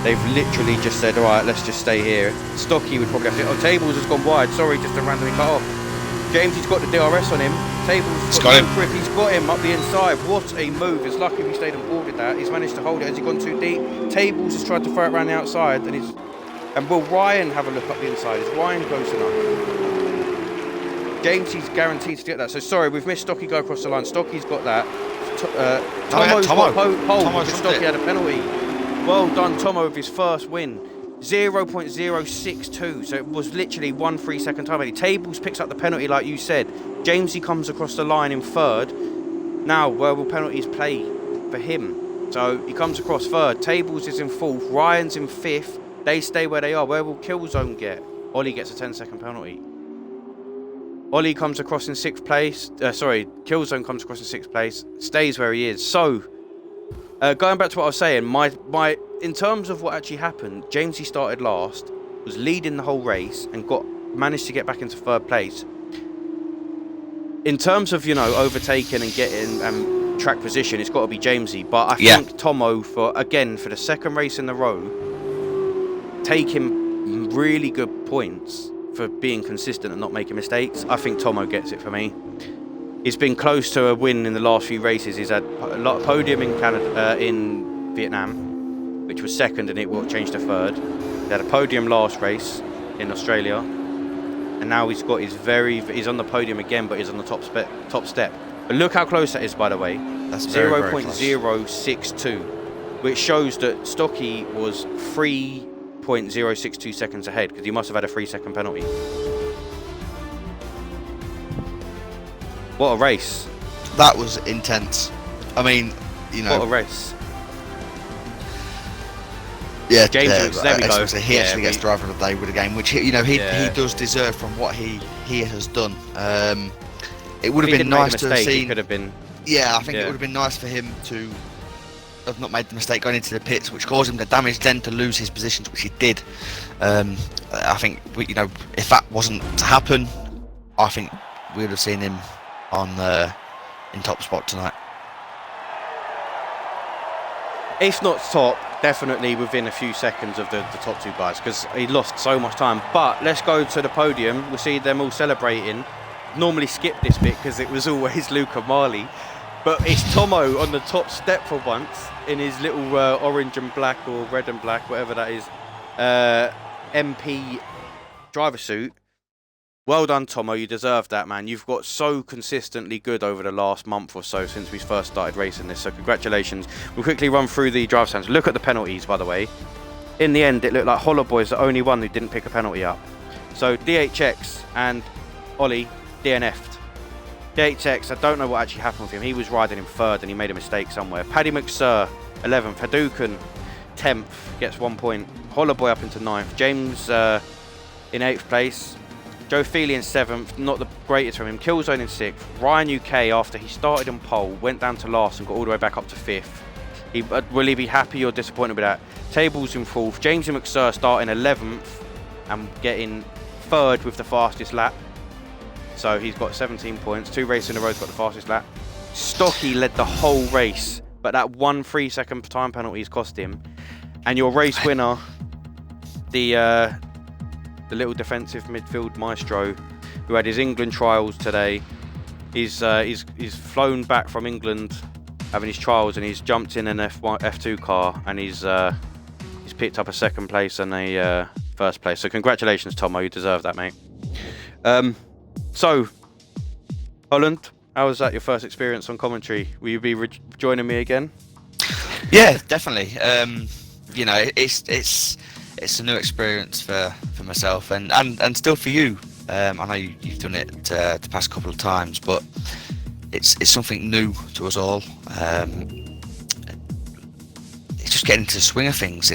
They've literally just said, all right, let's just stay here. Stocky would probably have to, Tables has gone wide. Sorry, just to randomly cut off. James, he's got the DRS on him. Tables got no grip. He's got him up the inside. What a move. It's lucky we stayed and boarded that. He's managed to hold it. Has he gone too deep? Tables has tried to throw it around the outside. And will Ryan have a look up the inside? Is Ryan close enough? James, he's guaranteed to get that. So sorry, we've missed Stocky go across the line. Stocky's got that. Tomo's got hold because Stocky had a penalty. Well done, Tomo, with his first win. 0.062, so it was literally 1 3-second time. Tables picks up the penalty, like you said. Jamesy comes across the line in third. Now, where will penalties play for him? So he comes across third. Tables is in fourth. Ryan's in fifth. They stay where they are. Where will Killzone get? Ollie gets a 10-second penalty. Ollie comes across in sixth place. Killzone comes across in sixth place. Stays where he is. So, going back to what I was saying, in terms of what actually happened, Jamesy started last, was leading the whole race, and managed to get back into third place. In terms of, overtaking and getting track position, it's got to be Jamesy. But I think Tomo, for the second race in a row, taking really good points for being consistent and not making mistakes. I think Tomo gets it for me. He's been close to a win in the last few races. He's had a lot of podium in Canada, in Vietnam, which was second, and it will change to third. He had a podium last race in Australia, and now he's on the podium again, but he's on the top step. But look how close that is, by the way. That's 0.062, which shows that Stocky was 3.062 seconds ahead, because he must have had a 3-second penalty. What a race. That was intense. I mean, What a race. Yeah, James, there we go. He actually gets driver of the day with a game, which he does deserve from what he has done. It would have been nice to have seen. Could have been. Yeah, I think it would have been nice for him to have not made the mistake going into the pits, which caused him the damage, then to lose his positions, which he did. I think if that wasn't to happen, I think we would have seen him in top spot tonight. If not top, definitely within a few seconds of the top two guys, because he lost so much time. But let's go to the podium. We'll see them all celebrating. Normally skip this bit because it was always Luca Marley. But it's Tomo on the top step for once in his little orange and black or red and black, whatever that is, MP driver suit. Well done, Tomo. You deserve that, man. You've got so consistently good over the last month or so since we first started racing this. So congratulations. We'll quickly run through the drive stands. Look at the penalties, by the way. In the end, it looked like Hollowboy's the only one who didn't pick a penalty up. So DHX and Ollie DNF'd. DHX, I don't know what actually happened with him. He was riding in third and he made a mistake somewhere. Paddy McSir, 11th. Hadouken, 10th, gets 1 point. Hollowboy up into 9th. James in 8th place. Joe Feely in 7th, not the greatest from him. Killzone in 6th. Ryan UK, after he started on pole, went down to last and got all the way back up to 5th. Will he be happy or disappointed with that? Tables in 4th. James McSir starting 11th and getting 3rd with the fastest lap. So he's got 17 points. 2 races in a row, he's got the fastest lap. Stocky led the whole race, but that 1 3-second time penalty has cost him. And your race winner, the little defensive midfield maestro, who had his England trials today, he's flown back from England, having his trials, and he's jumped in an F2 car, and he's picked up a 2nd place and a 1st place. So congratulations, Tomo. You deserve that, mate. So, Holland, how was that your first experience on commentary? Will you be joining me again? Yeah, definitely. You know, it's a new experience for myself and still for you. I know you've done it the past couple of times, but it's something new to us all. It's just getting into the swing of things.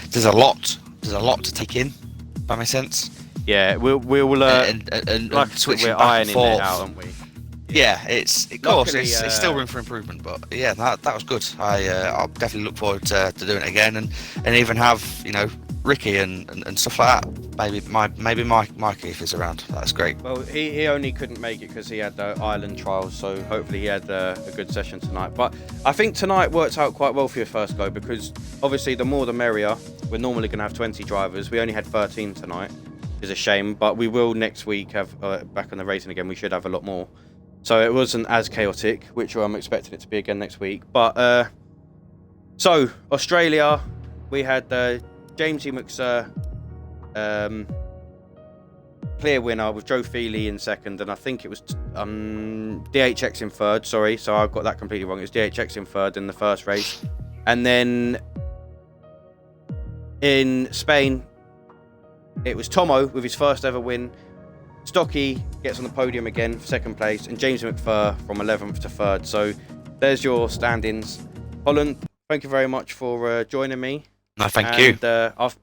There's a lot to take in, if that makes sense. Yeah, we'll and like switching we're back ironing and forth. it out, aren't we? Yeah, of course, Luckily, it's still room for improvement, but yeah, that was good. I'll definitely look forward to doing it again, and even have, you know, Ricky and stuff like that. Maybe Mikey if he's around. That's great. Well, he only couldn't make it because he had the Ireland trials, so hopefully he had a good session tonight. But I think tonight worked out quite well for your first go, because obviously the more the merrier. We're normally going to have 20 drivers. We only had 13 tonight. It's a shame, but we will next week have back on the racing again. We should have a lot more. So it wasn't as chaotic, which I'm expecting it to be again next week. But so Australia, we had Jamesy McSir, clear winner with Joe Feely in 2nd, and I think it was DHX in 3rd. Sorry, so I got that completely wrong. It was DHX in 3rd in the first race, and then in Spain, it was Tomo with his first ever win. Stocky gets on the podium again for 2nd place, and James McFur from 11th to 3rd. So there's your standings. Holland, thank you very much for joining me. No, thank you. I've